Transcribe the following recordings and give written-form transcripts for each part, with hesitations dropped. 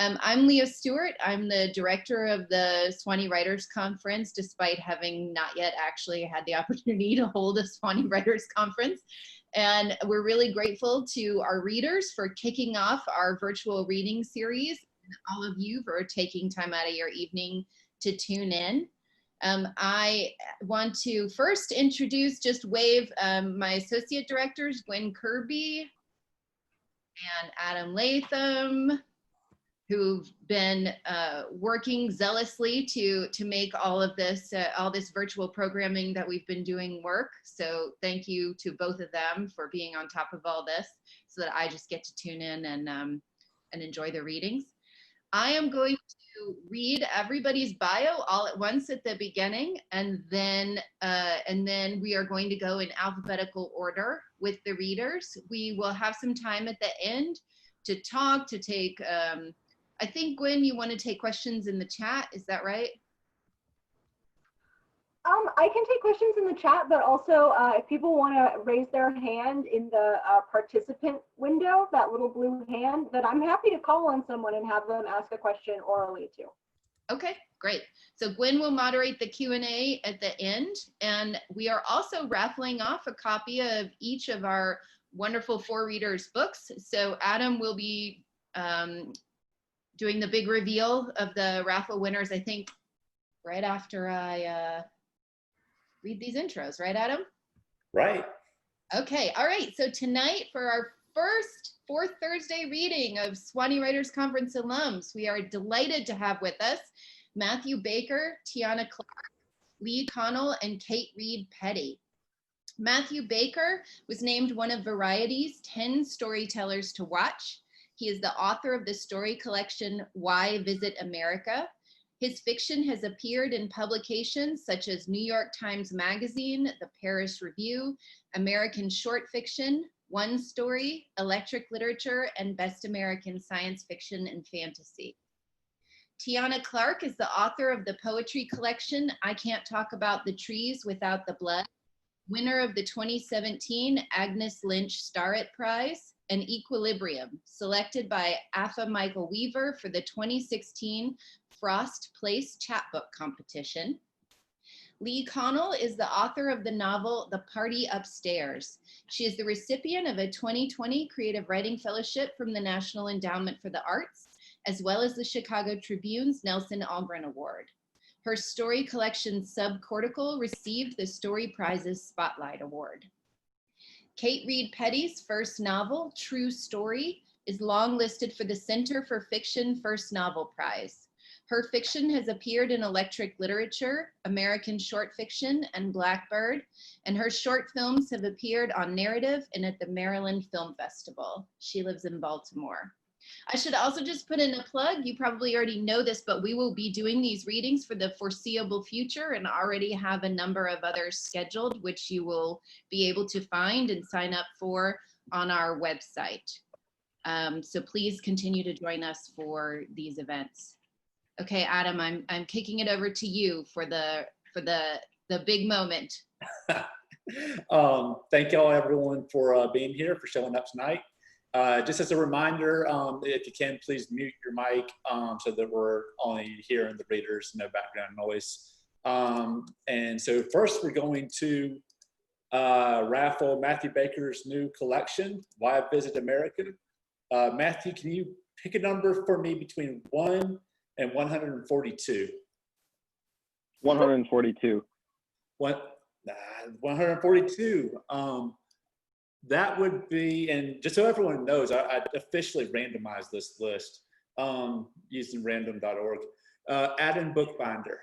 I'm Leah Stewart. I'm the director of the Swanee Writers Conference, despite having not yet actually had the opportunity to hold a Swanee Writers Conference. And we're really grateful to our readers for kicking off our virtual reading series, and all of you for taking time out of your evening to tune in. I want to first introduce, just wave my associate directors, Gwen Kirby and Adam Latham, who've been working zealously to make all this virtual programming that we've been doing work. So thank you to both of them for being on top of all this, so that I just get to tune in and enjoy the readings. I am going to read everybody's bio all at once at the beginning, and then we are going to go in alphabetical order with the readers. We will have some time at the end to talk, to take, I think, Gwen, you want to take questions in the chat, is that right? I can take questions in the chat, but also if people want to raise their hand in the participant window, that little blue hand, then I'm happy to call on someone and have them ask a question orally too. Okay, great. So Gwen will moderate the Q&A at the end, and we are also raffling off a copy of each of our wonderful 4 readers books. So Adam will be doing the big reveal of the raffle winners, I think, right after I read these intros, right, Adam? Right. Okay, all right. So tonight, for our first fourth Thursday reading of Swanee Writers Conference alums, we are delighted to have with us Matthew Baker, Tiana Clark, Lee Conell, and Kate Reed Petty. Matthew Baker was named one of Variety's 10 storytellers to watch. He is the author of the story collection, Why Visit America? His fiction has appeared in publications such as New York Times Magazine, the Paris Review, American Short Fiction, One Story, Electric Literature, and Best American Science Fiction and Fantasy. Tiana Clark is the author of the poetry collection, I Can't Talk About the Trees Without the Blood, winner of the 2017 Agnes Lynch Starrett Prize, and Equilibrium, selected by AFA Michael Weaver for the 2016 Frost Place Chapbook Competition. Lee Conell is the author of the novel The Party Upstairs. She is the recipient of a 2020 Creative Writing Fellowship from the National Endowment for the Arts, as well as the Chicago Tribune's Nelson Algren Award. Her story collection Subcortical received the Story Prize's Spotlight Award. Kate Reed Petty's first novel, True Story, is longlisted for the Center for Fiction First Novel Prize. Her fiction has appeared in Electric Literature, American Short Fiction, and Blackbird, and her short films have appeared on Narrative and at the Maryland Film Festival. She lives in Baltimore. I should also just put in a plug. You probably already know this, but we will be doing these readings for the foreseeable future and already have a number of others scheduled, which you will be able to find and sign up for on our website. So please continue to join us for these events. Okay, Adam, I'm kicking it over to you for the big moment. Thank y'all everyone for being here, for showing up tonight. Just as a reminder, if you can, please mute your mic so that we're only hearing the readers, no background noise. And so first we're going to raffle Matthew Baker's new collection, Why Visit America? Matthew, can you pick a number for me between 1 and 142? 142. 142. That would be, and just so everyone knows, I officially randomized this list using random.org. Adam Bookbinder.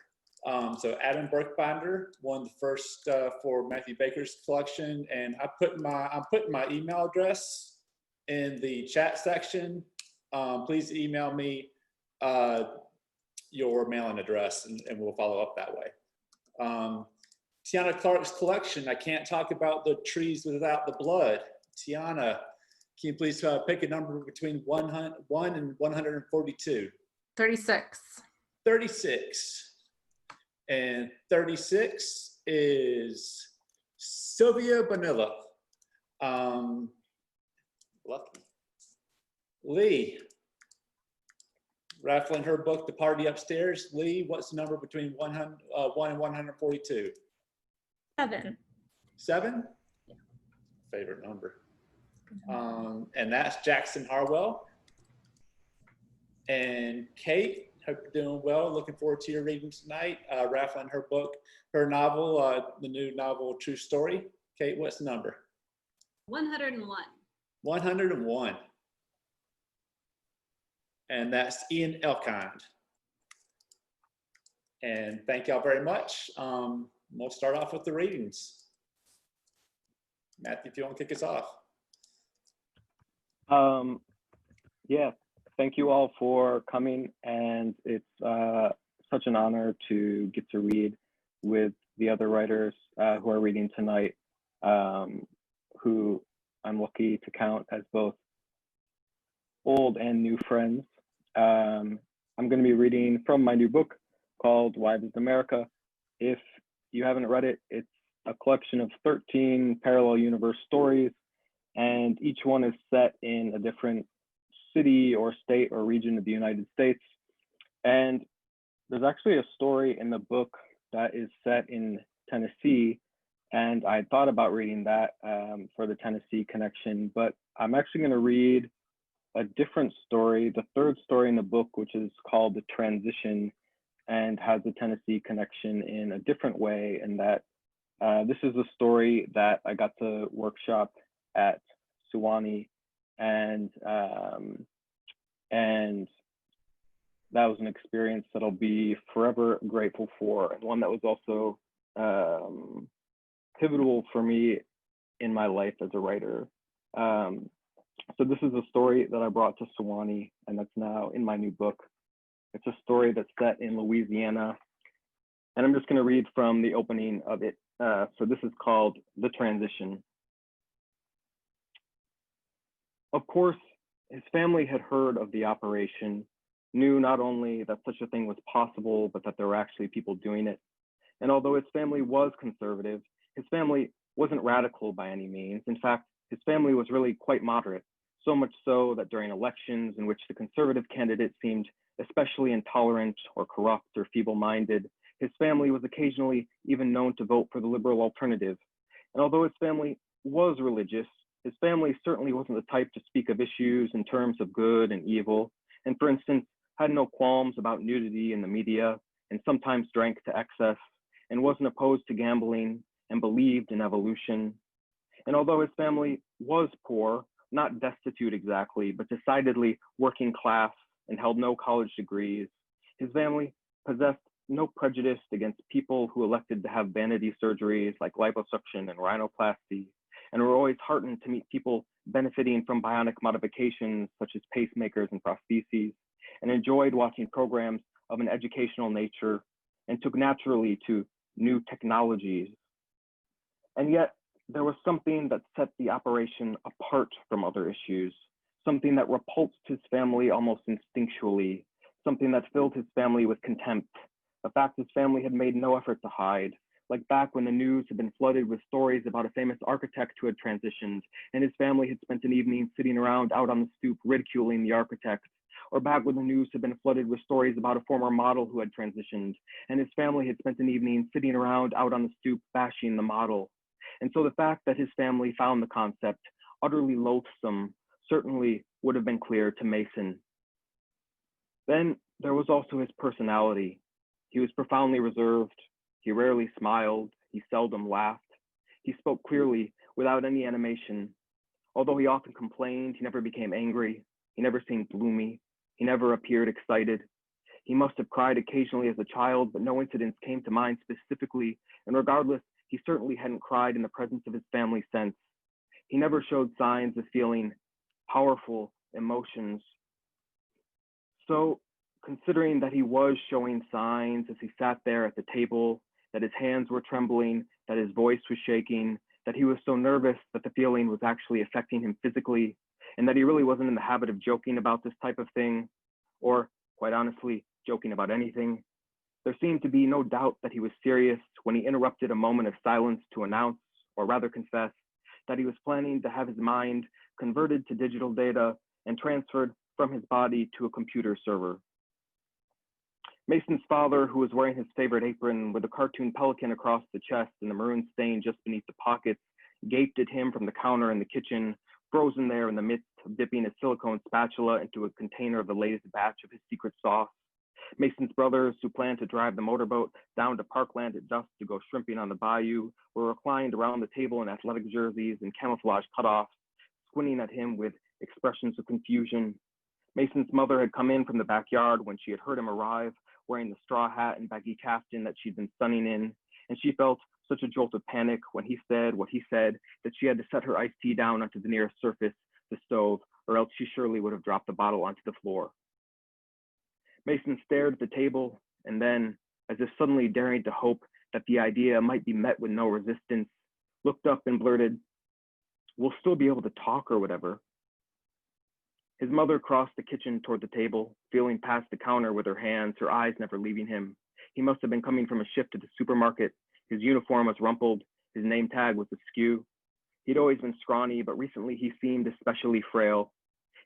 So Adam Bookbinder won the first for Matthew Baker's collection, and I'm putting my email address in the chat section. Please email me your mailing address, and we'll follow up that way. Tiana Clark's collection, I Can't Talk About the Trees Without the Blood. Tiana, can you please pick a number between 1 and 142? 36. 36. And 36 is Sylvia Bonilla. Lucky. Lee. Raffling her book, The Party Upstairs. Lee, what's the number between 1 and 142? 7. 7? Yeah. Favorite number. And that's Jackson Harwell. And Kate, hope you're doing well. Looking forward to your reading tonight. Raffling her book, her novel, the new novel, True Story. Kate, what's the number? 101. 101. And that's Ian Elkind. And thank y'all very much. We'll start off with the readings. Matthew, if you want to kick us off. Yeah, thank you all for coming, and it's such an honor to get to read with the other writers who are reading tonight, who I'm lucky to count as both old and new friends. I'm going to be reading from my new book called Why Does America? If you haven't read it, it's a collection of 13 parallel universe stories, and each one is set in a different city or state or region of the United States. And there's actually a story in the book that is set in Tennessee, and I thought about reading that for the Tennessee connection, but I'm actually going to read a different story, the third story in the book, which is called The Transition, and has a Tennessee connection in a different way, and that this is a story that I got to workshop at Sewanee, and that was an experience that I'll be forever grateful for, and one that was also pivotal for me in my life as a writer. So this is a story that I brought to Sewanee, and that's now in my new book. It's a story that's set in Louisiana, and I'm just going to read from the opening of it. So this is called The Transition. Of course, his family had heard of the operation, knew not only that such a thing was possible, but that there were actually people doing it. And although his family was conservative, his family wasn't radical by any means. In fact, his family was really quite moderate, so much so that during elections in which the conservative candidate seemed especially intolerant or corrupt or feeble-minded, his family was occasionally even known to vote for the liberal alternative. And although his family was religious, his family certainly wasn't the type to speak of issues in terms of good and evil, and for instance, had no qualms about nudity in the media, and sometimes drank to excess, and wasn't opposed to gambling, and believed in evolution. And although his family was poor, not destitute exactly, but decidedly working class and held no college degrees, his family possessed no prejudice against people who elected to have vanity surgeries like liposuction and rhinoplasty, and were always heartened to meet people benefiting from bionic modifications such as pacemakers and prostheses, and enjoyed watching programs of an educational nature, and took naturally to new technologies. And yet, there was something that set the operation apart from other issues, something that repulsed his family almost instinctually, something that filled his family with contempt, a fact his family had made no effort to hide, like back when the news had been flooded with stories about a famous architect who had transitioned, and his family had spent an evening sitting around out on the stoop ridiculing the architect, or back when the news had been flooded with stories about a former model who had transitioned, and his family had spent an evening sitting around out on the stoop bashing the model. And so the fact that his family found the concept utterly loathsome certainly would have been clear to Mason. Then there was also his personality. He was profoundly reserved. He rarely smiled. He seldom laughed. He spoke clearly without any animation. Although he often complained, he never became angry. He never seemed gloomy. He never appeared excited. He must have cried occasionally as a child, but no incidents came to mind specifically, and regardless, he certainly hadn't cried in the presence of his family since. He never showed signs of feeling powerful emotions. So, considering that he was showing signs as he sat there at the table, that his hands were trembling, that his voice was shaking, that he was so nervous that the feeling was actually affecting him physically, and that he really wasn't in the habit of joking about this type of thing, or, quite honestly, joking about anything, there seemed to be no doubt that he was serious when he interrupted a moment of silence to announce, or rather confess, that he was planning to have his mind converted to digital data and transferred from his body to a computer server. Mason's father, who was wearing his favorite apron with a cartoon pelican across the chest and the maroon stain just beneath the pockets, gaped at him from the counter in the kitchen, frozen there in the midst of dipping a silicone spatula into a container of the latest batch of his secret sauce. Mason's brothers, who planned to drive the motorboat down to Parkland at dusk to go shrimping on the bayou, were reclined around the table in athletic jerseys and camouflage cutoffs, squinting at him with expressions of confusion. Mason's mother had come in from the backyard when she had heard him arrive, wearing the straw hat and baggy kaftan that she'd been sunning in, and she felt such a jolt of panic when he said what he said that she had to set her iced tea down onto the nearest surface, the stove, or else she surely would have dropped the bottle onto the floor. Mason stared at the table, and then, as if suddenly daring to hope that the idea might be met with no resistance, looked up and blurted, "We'll still be able to talk or whatever." His mother crossed the kitchen toward the table, feeling past the counter with her hands, her eyes never leaving him. He must have been coming from a shift at the supermarket. His uniform was rumpled, his name tag was askew. He'd always been scrawny, but recently he seemed especially frail.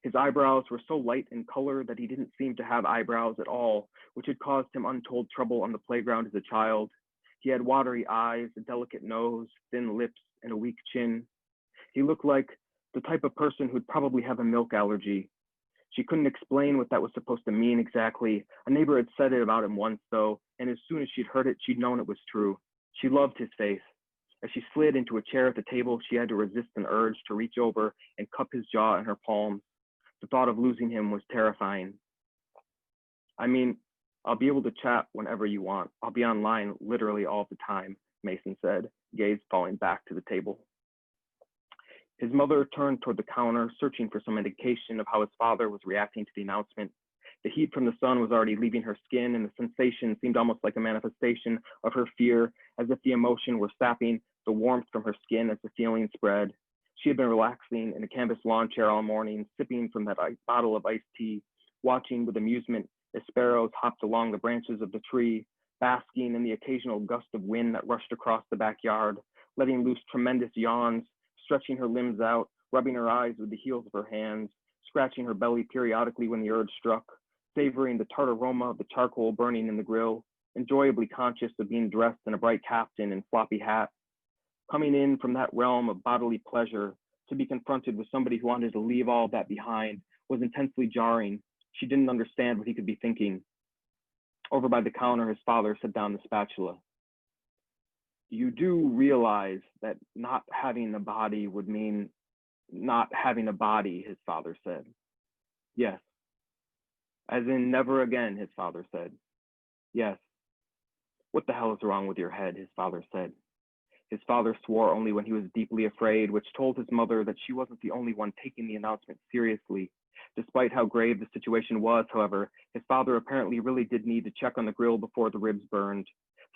His eyebrows were so light in color that he didn't seem to have eyebrows at all, which had caused him untold trouble on the playground as a child. He had watery eyes, a delicate nose, thin lips, and a weak chin. He looked like the type of person who'd probably have a milk allergy. She couldn't explain what that was supposed to mean exactly. A neighbor had said it about him once, though, and as soon as she'd heard it, she'd known it was true. She loved his face. As she slid into a chair at the table, she had to resist an urge to reach over and cup his jaw in her palms. The thought of losing him was terrifying. "I mean, I'll be able to chat whenever you want. I'll be online literally all the time," Mason said, gaze falling back to the table. His mother turned toward the counter, searching for some indication of how his father was reacting to the announcement. The heat from the sun was already leaving her skin, and the sensation seemed almost like a manifestation of her fear, as if the emotion were sapping the warmth from her skin as the feeling spread. She had been relaxing in a canvas lawn chair all morning, sipping from that bottle of iced tea, watching with amusement as sparrows hopped along the branches of the tree, basking in the occasional gust of wind that rushed across the backyard, letting loose tremendous yawns, stretching her limbs out, rubbing her eyes with the heels of her hands, scratching her belly periodically when the urge struck, savoring the tart aroma of the charcoal burning in the grill, enjoyably conscious of being dressed in a bright kaftan and floppy hat. Coming in from that realm of bodily pleasure, to be confronted with somebody who wanted to leave all that behind was intensely jarring. She didn't understand what he could be thinking. Over by the counter, his father set down the spatula. "You do realize that not having a body would mean not having a body," his father said. "Yes." "As in never again," his father said. "Yes." "What the hell is wrong with your head?" his father said. His father swore only when he was deeply afraid, which told his mother that she wasn't the only one taking the announcement seriously. Despite how grave the situation was, however, his father apparently really did need to check on the grill before the ribs burned.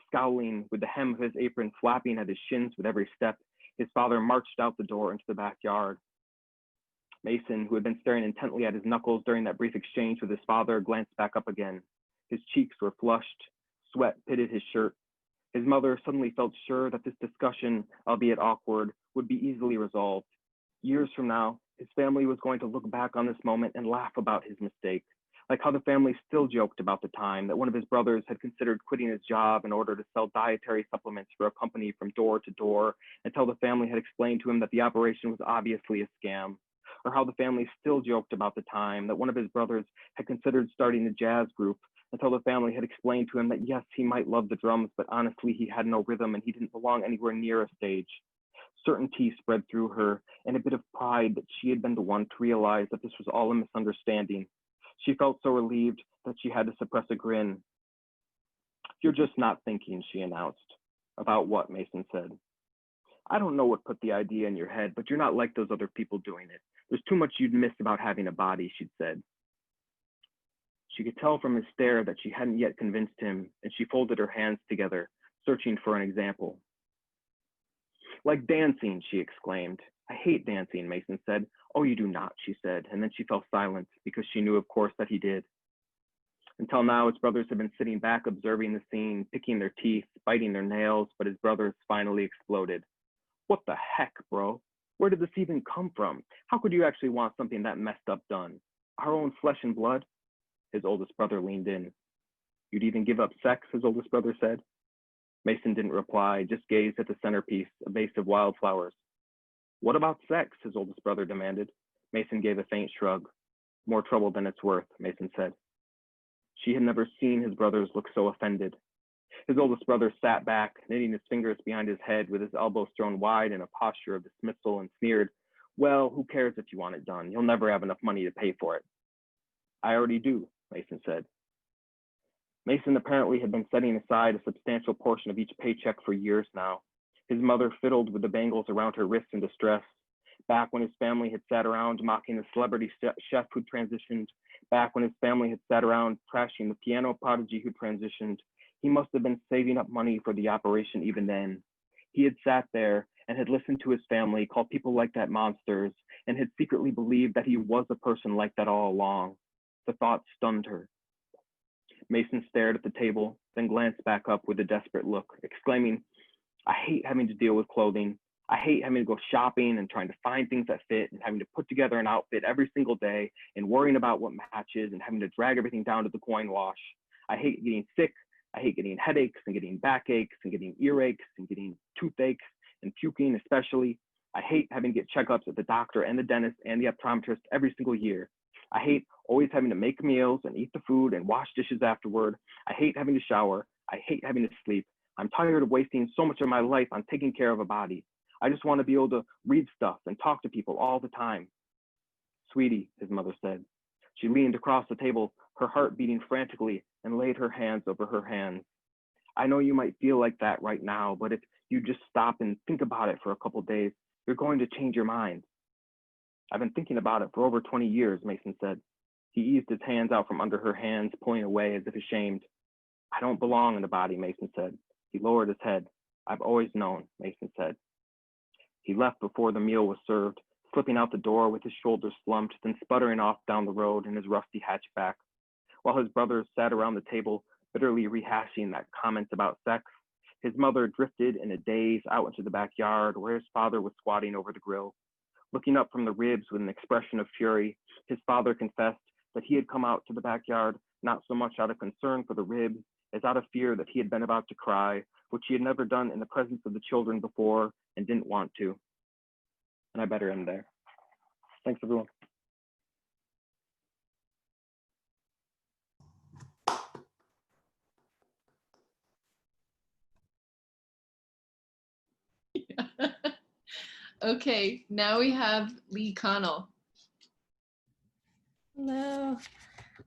Scowling, with the hem of his apron flapping at his shins with every step, his father marched out the door into the backyard. Mason, who had been staring intently at his knuckles during that brief exchange with his father, glanced back up again. His cheeks were flushed, sweat pitted his shirt. His mother suddenly felt sure that this discussion, albeit awkward, would be easily resolved. Years from now, his family was going to look back on this moment and laugh about his mistake, like how the family still joked about the time that one of his brothers had considered quitting his job in order to sell dietary supplements for a company from door to door, until the family had explained to him that the operation was obviously a scam, or how the family still joked about the time that one of his brothers had considered starting a jazz group, until the family had explained to him that yes, he might love the drums, but honestly, he had no rhythm and he didn't belong anywhere near a stage. Certainty spread through her, and a bit of pride that she had been the one to realize that this was all a misunderstanding. She felt so relieved that she had to suppress a grin. "You're just not thinking," she announced. "About what?" Mason said. "I don't know what put the idea in your head, but you're not like those other people doing it. There's too much you'd miss about having a body," she'd said. She could tell from his stare that she hadn't yet convinced him, and she folded her hands together, searching for an example. "Like dancing," she exclaimed. "I hate dancing," Mason said. "Oh, you do not," she said, and then she fell silent because she knew, of course, that he did. Until now, his brothers had been sitting back observing the scene, picking their teeth, biting their nails, but his brothers finally exploded. "What the heck, bro? Where did this even come from? How could you actually want something that messed up done? Our own flesh and blood?" His oldest brother leaned in. You'd even give up sex, his oldest brother said. Mason didn't reply, just gazed at the centerpiece, a vase of wildflowers. What about sex, his oldest brother demanded. Mason gave a faint shrug. More trouble than it's worth, Mason said. She had never seen his brothers look so offended. His oldest brother sat back, knitting his fingers behind his head with his elbows thrown wide in a posture of dismissal, and sneered, well, who cares if you want it done? You'll never have enough money to pay for it. I already do, Mason said. Mason apparently had been setting aside a substantial portion of each paycheck for years now. His mother fiddled with the bangles around her wrists in distress. Back when his family had sat around mocking the celebrity chef who transitioned, back when his family had sat around trashing the piano prodigy who transitioned, he must have been saving up money for the operation even then. He had sat there and had listened to his family call people like that monsters, and had secretly believed that he was a person like that all along. The thought stunned her. Mason stared at the table, then glanced back up with a desperate look, exclaiming, I hate having to deal with clothing. I hate having to go shopping and trying to find things that fit and having to put together an outfit every single day and worrying about what matches and having to drag everything down to the coin wash. I hate getting sick. I hate getting headaches and getting backaches and getting earaches and getting toothaches and puking especially. I hate having to get checkups at the doctor and the dentist and the optometrist every single year. I hate always having to make meals and eat the food and wash dishes afterward. I hate having to shower. I hate having to sleep. I'm tired of wasting so much of my life on taking care of a body. I just want to be able to read stuff and talk to people all the time. Sweetie, his mother said. She leaned across the table, her heart beating frantically, and laid her hands over her hands. I know you might feel like that right now, but if you just stop and think about it for a couple days, you're going to change your mind. I've been thinking about it for over 20 years, Mason said. He eased his hands out from under her hands, pulling away as if ashamed. I don't belong in the body, Mason said. He lowered his head. I've always known, Mason said. He left before the meal was served, slipping out the door with his shoulders slumped, then sputtering off down the road in his rusty hatchback. While his brothers sat around the table, bitterly rehashing that comment about sex, his mother drifted in a daze out into the backyard where his father was squatting over the grill. Looking up from the ribs with an expression of fury, his father confessed that he had come out to the backyard not so much out of concern for the ribs as out of fear that he had been about to cry, which he had never done in the presence of the children before and didn't want to. And I better end there. Thanks, everyone. Okay, now we have Lee Conell. Hello.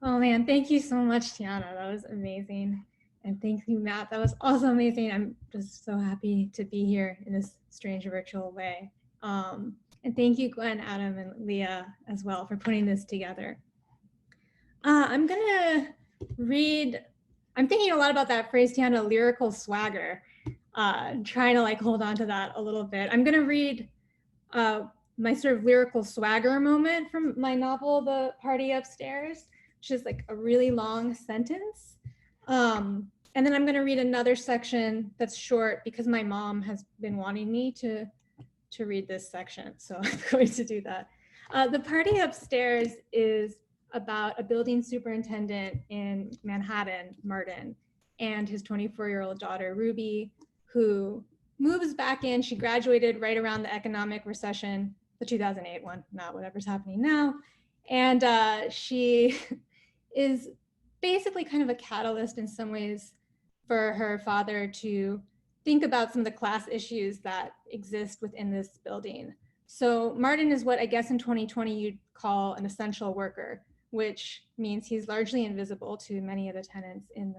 Oh man, thank you so much, Tiana. That was amazing. And thank you, Matt. That was also amazing. I'm just so happy to be here in this strange virtual way. And thank you, Gwen, Adam, and Leah as well for putting this together. I'm gonna read, I'm thinking a lot about that phrase, Tiana, lyrical swagger, trying to like hold on to that a little bit. I'm gonna read my sort of lyrical swagger moment from my novel, The Party Upstairs, which is like a really long sentence. And then I'm gonna read another section that's short because my mom has been wanting me to read this section. So I'm going to do that. The Party Upstairs is about a building superintendent in Manhattan, Martin, and his 24-year-old daughter, Ruby, who moves back in. She graduated right around the economic recession, the 2008 one, not whatever's happening now. And she is basically kind of a catalyst in some ways for her father to think about some of the class issues that exist within this building. So Martin is what I guess in 2020 you'd call an essential worker, which means he's largely invisible to many of the tenants in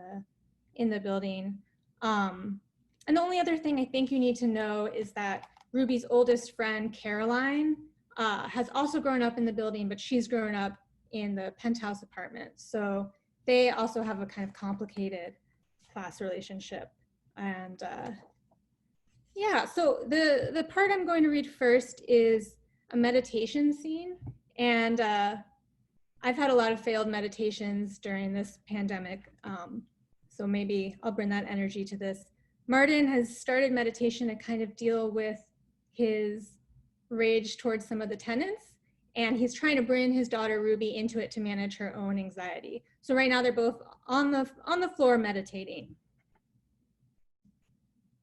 the building. And the only other thing I think you need to know is that Ruby's oldest friend, Caroline, has also grown up in the building, but she's grown up in the penthouse apartment. So they also have a kind of complicated class relationship. And yeah, so the part I'm going to read first is a meditation scene. And I've had a lot of failed meditations during this pandemic. So maybe I'll bring that energy to this. Martin has started meditation to kind of deal with his rage towards some of the tenants, and he's trying to bring his daughter Ruby into it to manage her own anxiety. So right now they're both on the floor meditating.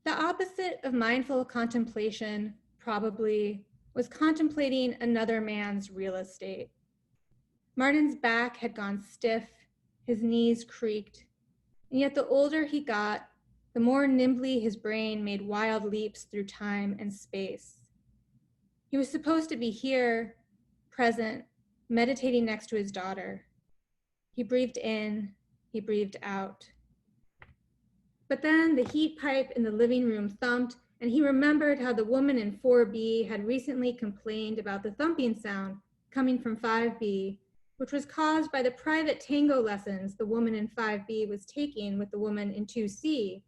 The opposite of mindful contemplation probably was contemplating another man's real estate. Martin's back had gone stiff, his knees creaked, and yet the older he got, the more nimbly his brain made wild leaps through time and space. He was supposed to be here, present, meditating next to his daughter. He breathed in, he breathed out. But then the heat pipe in the living room thumped, and he remembered how the woman in 4B had recently complained about the thumping sound coming from 5B, which was caused by the private tango lessons the woman in 5B was taking with the woman in 2C,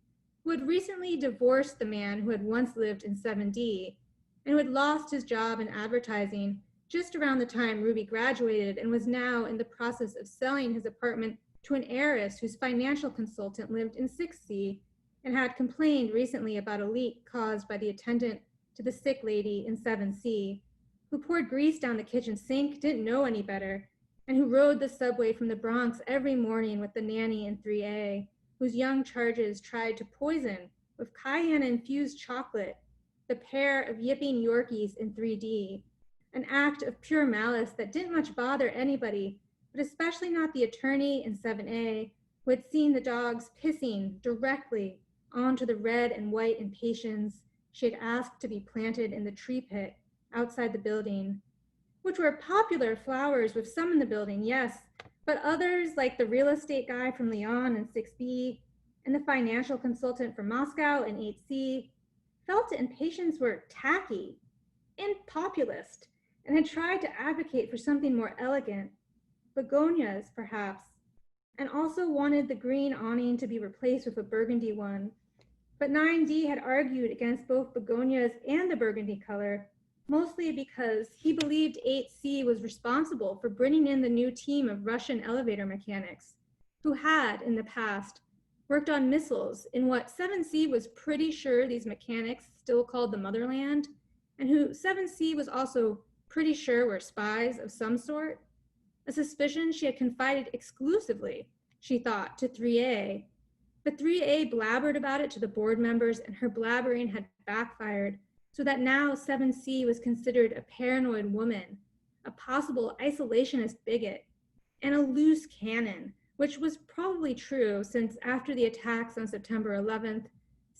who had recently divorced the man who had once lived in 7D, and who had lost his job in advertising just around the time Ruby graduated and was now in the process of selling his apartment to an heiress whose financial consultant lived in 6C and had complained recently about a leak caused by the attendant to the sick lady in 7C, who poured grease down the kitchen sink, didn't know any better, and who rode the subway from the Bronx every morning with the nanny in 3A, whose young charges tried to poison with cayenne-infused chocolate the pair of yipping Yorkies in 3D, an act of pure malice that didn't much bother anybody, but especially not the attorney in 7A, who had seen the dogs pissing directly onto the red and white impatiens she had asked to be planted in the tree pit outside the building, which were popular flowers with some in the building, yes, but others, like the real estate guy from Lyon in 6B and the financial consultant from Moscow in 8C, felt impatiens were tacky and populist and had tried to advocate for something more elegant, begonias perhaps, and also wanted the green awning to be replaced with a burgundy one. But 9D had argued against both begonias and the burgundy color, mostly because he believed 8C was responsible for bringing in the new team of Russian elevator mechanics, who had, in the past, worked on missiles in what 7C was pretty sure these mechanics still called the motherland, and who 7C was also pretty sure were spies of some sort, a suspicion she had confided exclusively, she thought, to 3A. But 3A blabbered about it to the board members, and her blabbering had backfired, so that now 7C was considered a paranoid woman, a possible isolationist bigot, and a loose cannon, which was probably true since after the attacks on September 11th,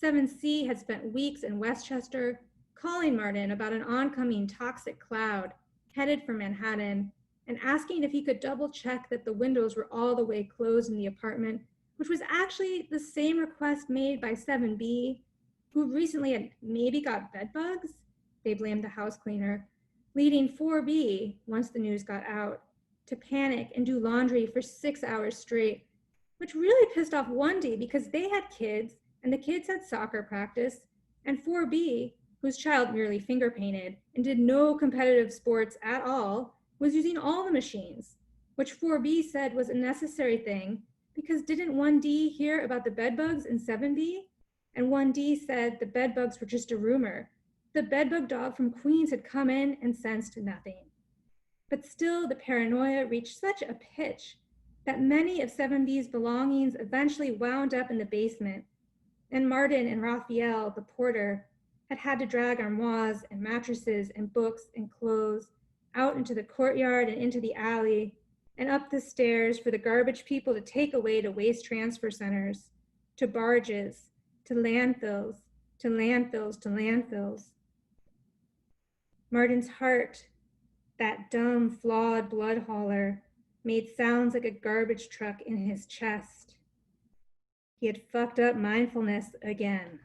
7C had spent weeks in Westchester calling Martin about an oncoming toxic cloud headed for Manhattan and asking if he could double check that the windows were all the way closed in the apartment, which was actually the same request made by 7B, who recently had maybe got bed bugs. They blamed the house cleaner, leading 4B, once the news got out, to panic and do laundry for 6 hours straight, which really pissed off 1D because they had kids and the kids had soccer practice, and 4B, whose child merely finger painted and did no competitive sports at all, was using all the machines, which 4B said was a necessary thing because didn't 1D hear about the bed bugs in 7B? And 1D said the bed bugs were just a rumor. The bedbug dog from Queens had come in and sensed nothing. But still, the paranoia reached such a pitch that many of 7B's belongings eventually wound up in the basement, and Martin and Raphael, the porter, had to drag armoires and mattresses and books and clothes out into the courtyard and into the alley and up the stairs for the garbage people to take away to waste transfer centers, to barges, to landfills, to landfills, to landfills. Martin's heart, that dumb, flawed blood hauler, made sounds like a garbage truck in his chest. He had fucked up mindfulness again.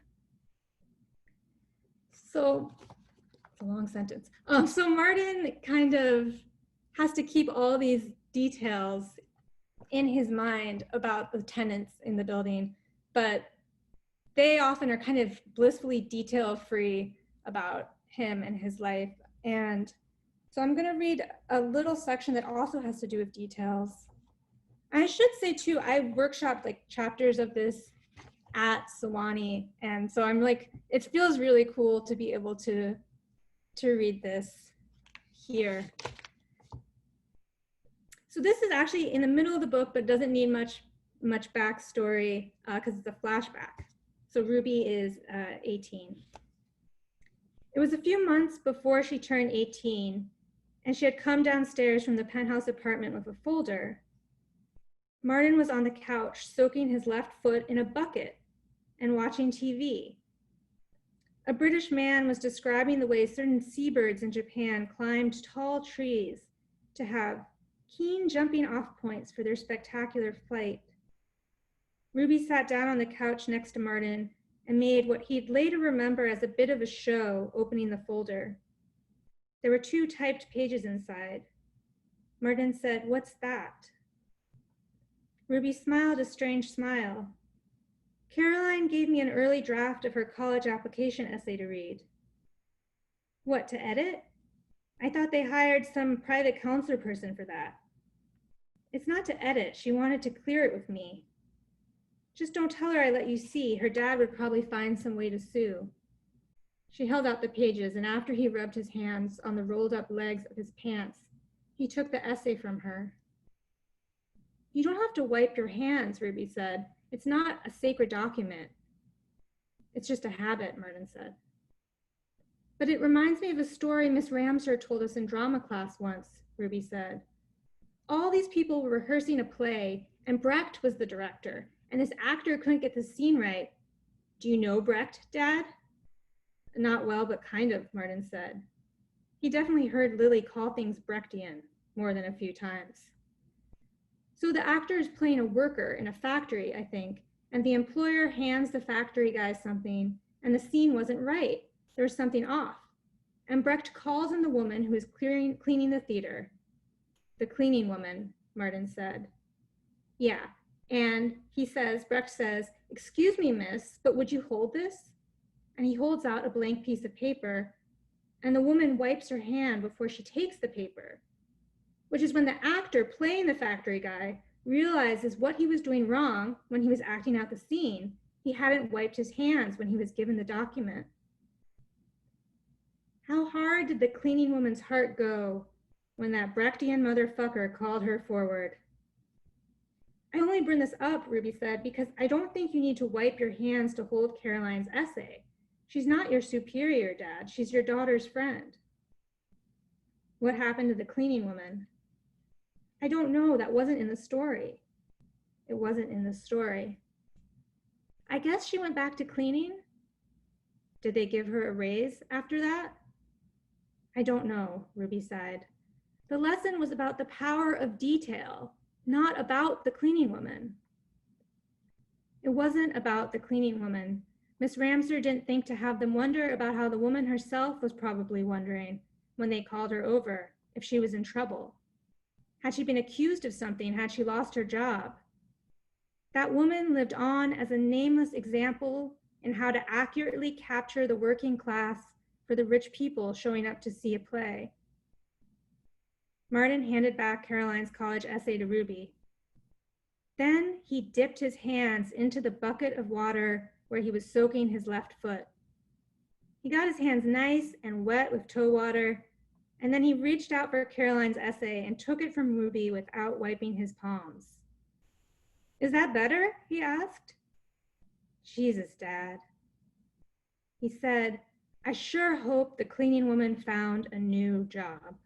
So, it's a long sentence. So Martin kind of has to keep all these details in his mind about the tenants in the building, but they often are kind of blissfully detail-free about him and his life. And so I'm gonna read a little section that also has to do with details. I should say too, I workshopped like chapters of this at Sewanee. And so I'm like, it feels really cool to be able to read this here. So this is actually in the middle of the book, but doesn't need much much backstory because it's a flashback. So Ruby is 18. It was a few months before she turned 18, and she had come downstairs from the penthouse apartment with a folder. Martin was on the couch, soaking his left foot in a bucket and watching TV. A British man was describing the way certain seabirds in Japan climbed tall trees to have keen jumping off points for their spectacular flight. Ruby sat down on the couch next to Martin and made what he'd later remember as a bit of a show opening the folder. There were 2 typed pages inside. Martin said, "What's that?" Ruby smiled a strange smile. "Caroline gave me an early draft of her college application essay to read." "What, to edit? I thought they hired some private counselor person for that." "It's not to edit. She wanted to clear it with me." "Just don't tell her I let you see. Her dad would probably find some way to sue." She held out the pages, and after he rubbed his hands on the rolled up legs of his pants, he took the essay from her. "You don't have to wipe your hands," Ruby said. "It's not a sacred document." "It's just a habit," Martin said. "But it reminds me of a story Miss Ramser told us in drama class once," Ruby said. "All these people were rehearsing a play, and Brecht was the director, and this actor couldn't get the scene right. Do you know Brecht, Dad?" "Not well, but kind of," Martin said. He definitely heard Lily call things Brechtian more than a few times. "So the actor is playing a worker in a factory, I think, and the employer hands the factory guy something, and the scene wasn't right. There was something off. And Brecht calls in the woman who is cleaning the theater." "The cleaning woman," Martin said. "Yeah, and Brecht says, 'Excuse me, miss, but would you hold this?' And he holds out a blank piece of paper, and the woman wipes her hand before she takes the paper, which is when the actor playing the factory guy realizes what he was doing wrong when he was acting out the scene. He hadn't wiped his hands when he was given the document." How hard did the cleaning woman's heart go when that Brechtian motherfucker called her forward? "I only bring this up," Ruby said, "because I don't think you need to wipe your hands to hold Caroline's essay. She's not your superior, Dad. She's your daughter's friend." "What happened to the cleaning woman?" "I don't know. That wasn't in the story." It wasn't in the story. "I guess she went back to cleaning." "Did they give her a raise after that?" "I don't know," Ruby sighed. "The lesson was about the power of detail, not about the cleaning woman." It wasn't about the cleaning woman. Miss Ramser didn't think to have them wonder about how the woman herself was probably wondering when they called her over, if she was in trouble. Had she been accused of something? Had she lost her job? That woman lived on as a nameless example in how to accurately capture the working class for the rich people showing up to see a play. Martin handed back Caroline's college essay to Ruby. Then he dipped his hands into the bucket of water where he was soaking his left foot. He got his hands nice and wet with toe water, and then he reached out for Caroline's essay and took it from Ruby without wiping his palms. "Is that better?" he asked. "Jesus, Dad." He said, "I sure hope the cleaning woman found a new job."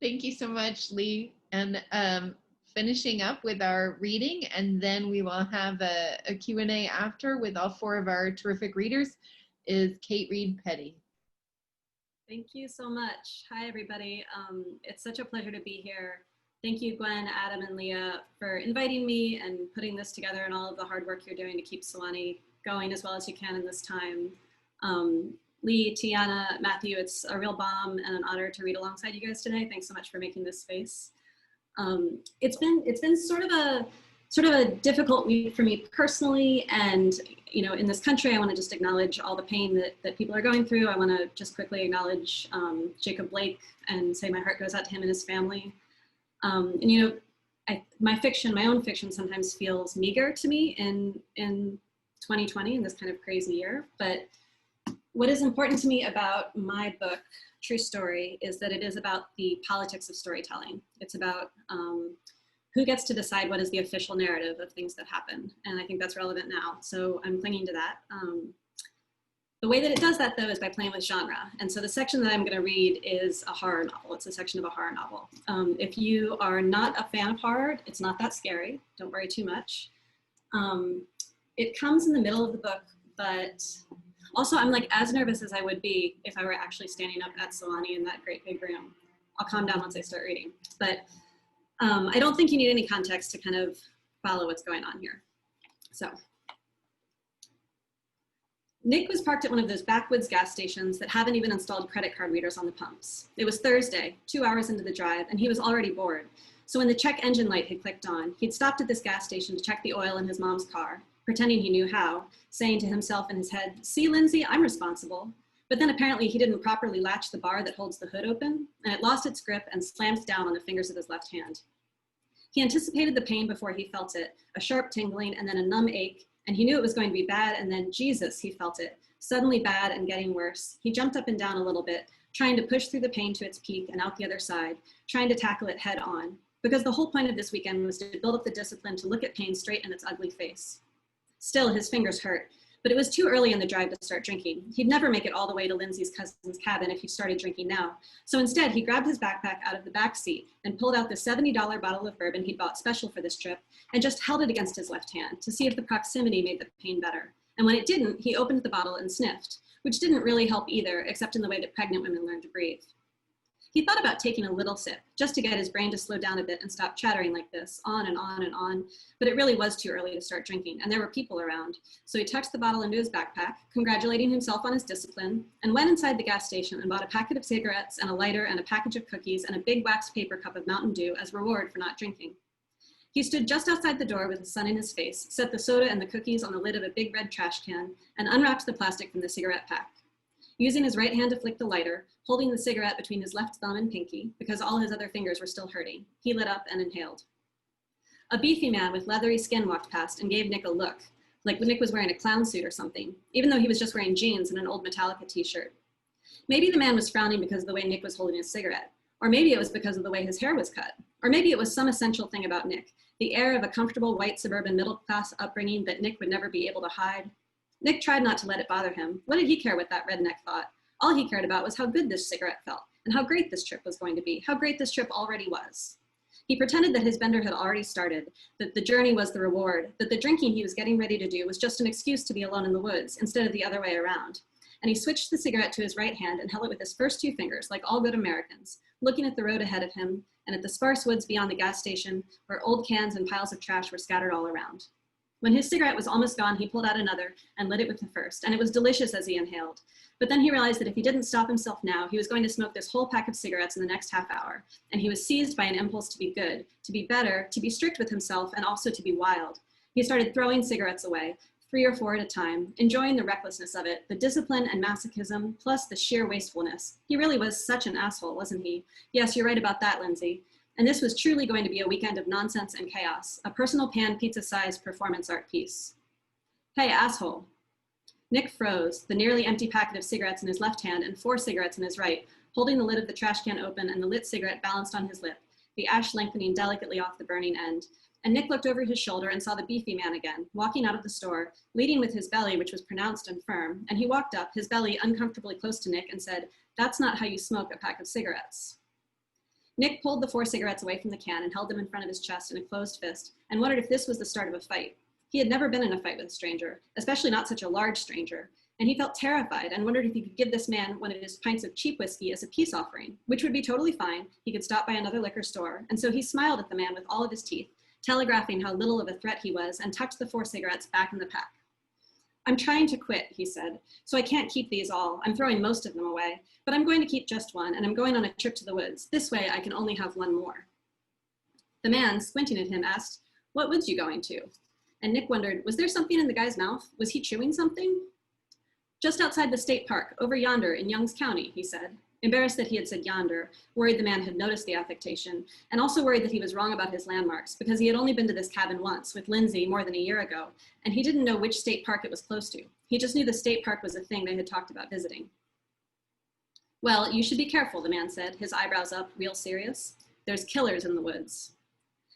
Thank you so much, Lee. And finishing up with our reading, and then we will have a Q&A after with all 4 of our terrific readers, is Kate Reed Petty. Thank you so much. Hi, everybody. It's such a pleasure to be here. Thank you, Gwen, Adam, and Leah, for inviting me and putting this together and all of the hard work you're doing to keep SWC going as well as you can in this time. Lee, Tiana, Matthew, it's a real balm and an honor to read alongside you guys today. Thanks so much for making this space. It's been sort of a difficult week for me personally, and in this country, I want to just acknowledge all the pain that people are going through. I want to just quickly acknowledge Jacob Blake and say my heart goes out to him and his family. My own fiction sometimes feels meager to me in 2020, in this kind of crazy year, but What is important to me about my book, True Story, is that it is about the politics of storytelling. It's about who gets to decide what is the official narrative of things that happen. And I think that's relevant now. So I'm clinging to that. The way that it does that, though, is by playing with genre. And so the section that I'm going to read is a horror novel. It's a section of a horror novel. If you are not a fan of horror, it's not that scary. Don't worry too much. It comes in the middle of the book, but also I'm like as nervous as I would be if I were actually standing up at Solani in that great big room. I'll calm down once I start reading. But I don't think you need any context to kind of follow what's going on here. So. Nick was parked at one of those backwoods gas stations that haven't even installed credit card readers on the pumps. It was Thursday, 2 hours into the drive, and he was already bored. So when the check engine light had clicked on, he'd stopped at this gas station to check the oil in his mom's car, pretending he knew how, saying to himself in his head, "See, Lindsay, I'm responsible." But then apparently he didn't properly latch the bar that holds the hood open, and it lost its grip and slammed down on the fingers of his left hand. He anticipated the pain before he felt it, a sharp tingling and then a numb ache, and he knew it was going to be bad, and then, Jesus, he felt it, suddenly bad and getting worse. He jumped up and down a little bit, trying to push through the pain to its peak and out the other side, trying to tackle it head on, because the whole point of this weekend was to build up the discipline to look at pain straight in its ugly face. Still, his fingers hurt, but it was too early in the drive to start drinking. He'd never make it all the way to Lindsay's cousin's cabin if he started drinking now. So instead, he grabbed his backpack out of the back seat and pulled out the $70 bottle of bourbon he'd bought special for this trip and just held it against his left hand to see if the proximity made the pain better. And when it didn't, he opened the bottle and sniffed, which didn't really help either, except in the way that pregnant women learn to breathe. He thought about taking a little sip, just to get his brain to slow down a bit and stop chattering like this, on and on and on, but it really was too early to start drinking, and there were people around. So he tucked the bottle into his backpack, congratulating himself on his discipline, and went inside the gas station and bought a packet of cigarettes and a lighter and a package of cookies and a big wax paper cup of Mountain Dew as reward for not drinking. He stood just outside the door with the sun in his face, set the soda and the cookies on the lid of a big red trash can, and unwrapped the plastic from the cigarette pack. Using his right hand to flick the lighter, holding the cigarette between his left thumb and pinky, because all his other fingers were still hurting, he lit up and inhaled. A beefy man with leathery skin walked past and gave Nick a look, like Nick was wearing a clown suit or something, even though he was just wearing jeans and an old Metallica t-shirt. Maybe the man was frowning because of the way Nick was holding his cigarette, or maybe it was because of the way his hair was cut, or maybe it was some essential thing about Nick, the air of a comfortable white suburban middle-class upbringing that Nick would never be able to hide. Nick tried not to let it bother him. What did he care what that redneck thought? All he cared about was how good this cigarette felt, and how great this trip was going to be, how great this trip already was. He pretended that his bender had already started, that the journey was the reward, that the drinking he was getting ready to do was just an excuse to be alone in the woods, instead of the other way around. And he switched the cigarette to his right hand and held it with his first two fingers, like all good Americans, looking at the road ahead of him and at the sparse woods beyond the gas station where old cans and piles of trash were scattered all around. When his cigarette was almost gone, he pulled out another and lit it with the first, and it was delicious as he inhaled. But then he realized that if he didn't stop himself now, he was going to smoke this whole pack of cigarettes in the next half hour, and he was seized by an impulse to be good, to be better, to be strict with himself, and also to be wild. He started throwing cigarettes away, 3 or 4 at a time, enjoying the recklessness of it, the discipline and masochism, plus the sheer wastefulness. He really was such an asshole, wasn't he? Yes, you're right about that, Lindsay. And this was truly going to be a weekend of nonsense and chaos, a personal pan pizza-sized performance art piece. Hey, asshole. Nick froze, the nearly empty packet of cigarettes in his left hand and 4 cigarettes in his right, holding the lid of the trash can open and the lit cigarette balanced on his lip, the ash lengthening delicately off the burning end. And Nick looked over his shoulder and saw the beefy man again, walking out of the store, leading with his belly, which was pronounced and firm, and he walked up, his belly uncomfortably close to Nick, and said, "That's not how you smoke a pack of cigarettes." Nick pulled the 4 cigarettes away from the can and held them in front of his chest in a closed fist, and wondered if this was the start of a fight. He had never been in a fight with a stranger, especially not such a large stranger, and he felt terrified and wondered if he could give this man one of his pints of cheap whiskey as a peace offering, which would be totally fine. He could stop by another liquor store, and so he smiled at the man with all of his teeth, telegraphing how little of a threat he was, and tucked the 4 cigarettes back in the pack. "I'm trying to quit," he said, "so I can't keep these all. I'm throwing most of them away, but I'm going to keep just one, and I'm going on a trip to the woods. This way I can only have one more." The man, squinting at him, asked, "What woods you going to?" And Nick wondered, was there something in the guy's mouth? Was he chewing something? "Just outside the state park, over yonder in Young's County," he said. embarrassed that he had said yonder, worried the man had noticed the affectation, and also worried that he was wrong about his landmarks because he had only been to this cabin once with Lindsay more than a year ago, and he didn't know which state park it was close to. He just knew the state park was a thing they had talked about visiting. Well, you should be careful, the man said, his eyebrows up, real serious. There's killers in the woods.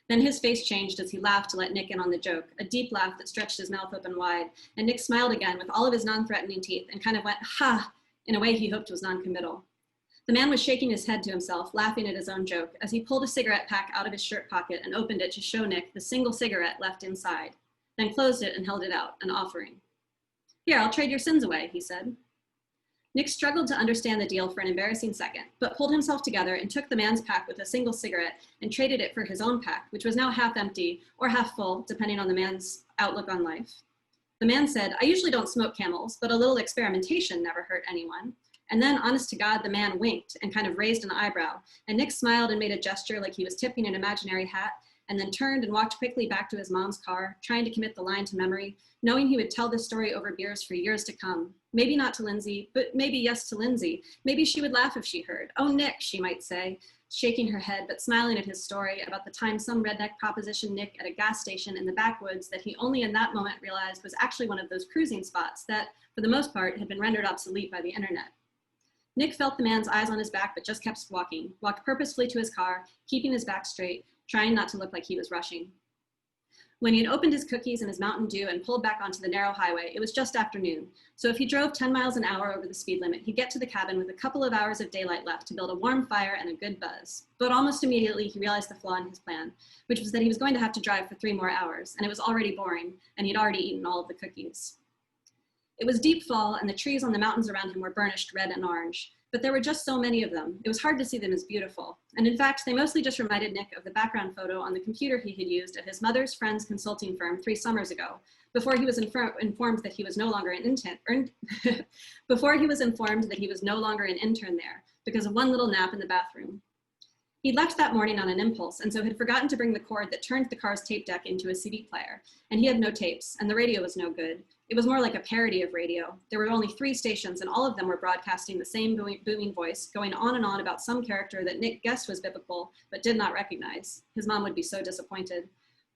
Then his face changed as he laughed to let Nick in on the joke, a deep laugh that stretched his mouth open wide, and Nick smiled again with all of his non-threatening teeth and kind of went, ha, in a way he hoped was non-committal. The man was shaking his head to himself, laughing at his own joke, as he pulled a cigarette pack out of his shirt pocket and opened it to show Nick the single cigarette left inside, then closed it and held it out, an offering. Here, I'll trade your sins away, he said. Nick struggled to understand the deal for an embarrassing second, but pulled himself together and took the man's pack with a single cigarette and traded it for his own pack, which was now half empty or half full, depending on the man's outlook on life. The man said, I usually don't smoke Camels, but a little experimentation never hurt anyone. And then, honest to God, the man winked and kind of raised an eyebrow, and Nick smiled and made a gesture like he was tipping an imaginary hat, and then turned and walked quickly back to his mom's car, trying to commit the line to memory, knowing he would tell this story over beers for years to come. Maybe not to Lindsay, but maybe yes to Lindsay. Maybe she would laugh if she heard. Oh, Nick, she might say, shaking her head, but smiling at his story about the time some redneck propositioned Nick at a gas station in the backwoods that he only in that moment realized was actually one of those cruising spots that, for the most part, had been rendered obsolete by the internet. Nick felt the man's eyes on his back, but just kept walking, walked purposefully to his car, keeping his back straight, trying not to look like he was rushing. When he had opened his cookies and his Mountain Dew and pulled back onto the narrow highway, it was just afternoon. So if he drove 10 miles an hour over the speed limit, he'd get to the cabin with a couple of hours of daylight left to build a warm fire and a good buzz. But almost immediately, he realized the flaw in his plan, which was that he was going to have to drive for 3 more hours, and it was already boring, and he'd already eaten all of the cookies. It was deep fall, and the trees on the mountains around him were burnished red and orange. But there were just so many of them. It was hard to see them as beautiful. And in fact, they mostly just reminded Nick of the background photo on the computer he had used at his mother's friend's consulting firm 3 summers ago, before he was informed that he was no longer an intern, before he was informed that he was no longer an intern there because of one little nap in the bathroom. He'd left that morning on an impulse, and so had forgotten to bring the cord that turned the car's tape deck into a CD player, and he had no tapes, and the radio was no good. It was more like a parody of radio. There were only 3 stations, and all of them were broadcasting the same booming voice, going on and on about some character that Nick guessed was biblical, but did not recognize. His mom would be so disappointed.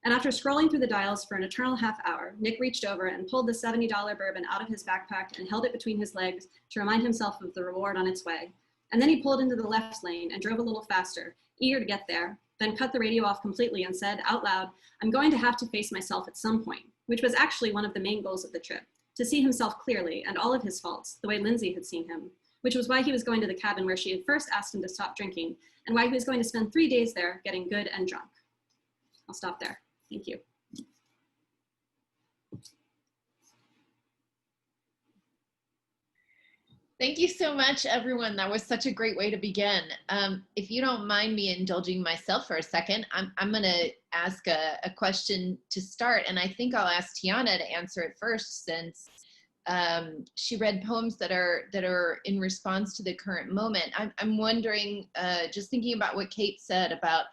And after scrolling through the dials for an eternal half hour, Nick reached over and pulled the $70 bourbon out of his backpack and held it between his legs to remind himself of the reward on its way. And then he pulled into the left lane and drove a little faster, eager to get there, then cut the radio off completely and said out loud, I'm going to have to face myself at some point, which was actually one of the main goals of the trip, to see himself clearly and all of his faults, the way Lindsay had seen him, which was why he was going to the cabin where she had first asked him to stop drinking, and why he was going to spend 3 days there getting good and drunk. I'll stop there. Thank you. Thank you so much, everyone. That was such a great way to begin. If you don't mind me indulging myself for a second, I'm going to ask a question to start, and I think I'll ask Tiana to answer it first, since she read poems that are in response to the current moment. I'm wondering, just thinking about what Kate said about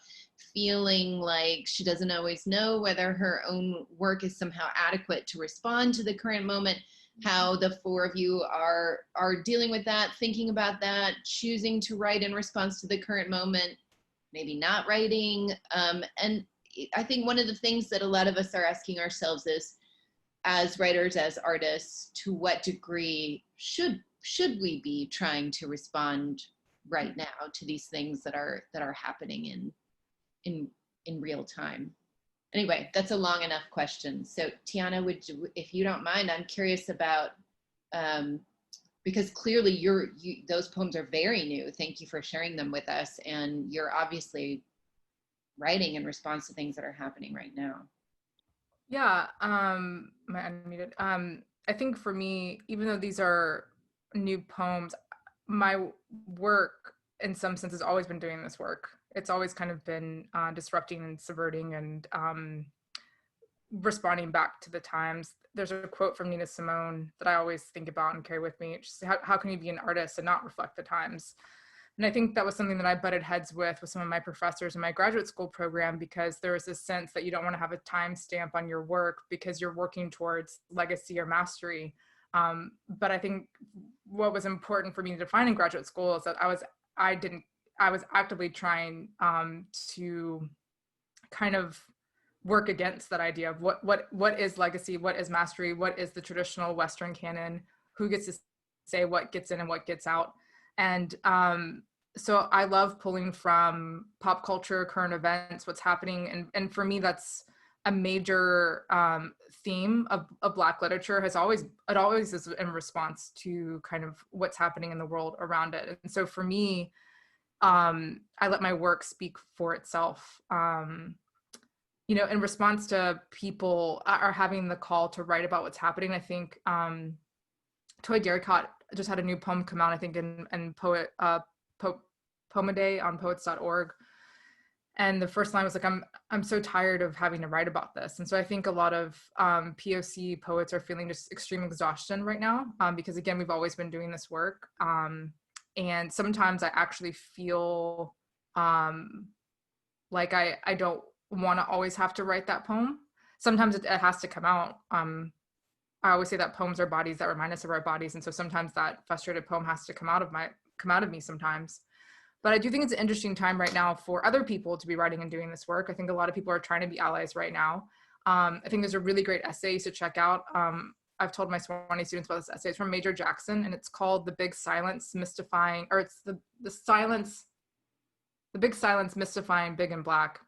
feeling like she doesn't always know whether her own work is somehow adequate to respond to the current moment, how the 4 of you are dealing with that, thinking about that, choosing to write in response to the current moment, maybe not writing. And I think one of the things that a lot of us are asking ourselves is, as writers, as artists, to what degree should we be trying to respond right now to these things that are happening in real time? Anyway, that's a long enough question. So Tiana, if you don't mind, I'm curious about, because clearly those poems are very new. Thank you for sharing them with us. And you're obviously writing in response to things that are happening right now. Yeah, am I unmuted? I think for me, even though these are new poems, my work in some sense has always been doing this work. It's always kind of been disrupting and subverting and responding back to the times. There's a quote from Nina Simone that I always think about and carry with me. It's just, how can you be an artist and not reflect the times? And I think that was something that I butted heads with some of my professors in my graduate school program, because there was this sense that you don't want to have a time stamp on your work because you're working towards legacy or mastery. But I think what was important for me to define in graduate school is that I was actively trying to kind of work against that idea of what is legacy, what is mastery, what is the traditional Western canon, who gets to say what gets in and what gets out. And so I love pulling from pop culture, current events, what's happening. And for me, that's a major theme of Black literature. It always is in response to kind of what's happening in the world around it. And so for me, I let my work speak for itself. You know, in response to people are having the call to write about what's happening, I think Toy Garricott just had a new poem come out, I think in Poemaday on poets.org. And the first line was like, I'm so tired of having to write about this. And so I think a lot of POC poets are feeling just extreme exhaustion right now, because again, we've always been doing this work. And sometimes I actually feel like I don't want to always have to write that poem. Sometimes it has to come out. I always say that poems are bodies that remind us of our bodies. And so sometimes that frustrated poem has to come out of me sometimes. But I do think it's an interesting time right now for other people to be writing and doing this work. I think a lot of people are trying to be allies right now. I think there's a really great essay you should check out. I've told my Swanee students about this essay. It's from Major Jackson, and it's called The Big Silence Mystifying, or it's the Big Silence Mystifying Big and Black.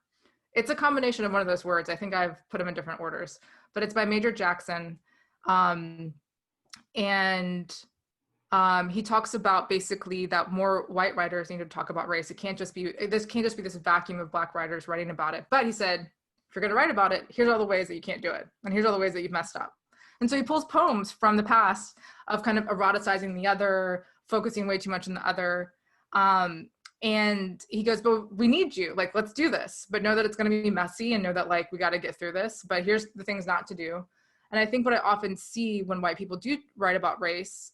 It's a combination of one of those words. I think I've put them in different orders, but it's by Major Jackson. He talks about basically that more white writers need to talk about race. This can't just be this vacuum of Black writers writing about it. But he said, if you're going to write about it, here's all the ways that you can't do it. And here's all the ways that you've messed up. And so he pulls poems from the past of kind of eroticizing the other, focusing way too much on the other. And he goes, but we need you, like, let's do this, but know that it's going to be messy and know that like, we got to get through this, but here's the things not to do. And I think what I often see when white people do write about race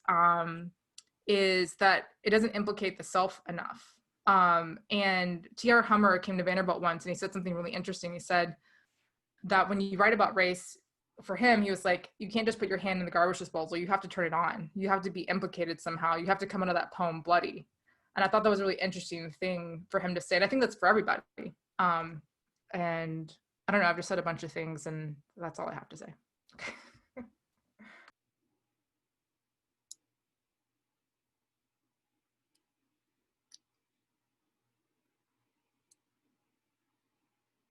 is that it doesn't implicate the self enough. And T.R. Hummer came to Vanderbilt once and he said something really interesting. He said that when you write about race, for him, he was like, you can't just put your hand in the garbage disposal. You have to turn it on. You have to be implicated somehow. You have to come out of that poem bloody. And I thought that was a really interesting thing for him to say. And I think that's for everybody. And I don't know, I've just said a bunch of things and that's all I have to say.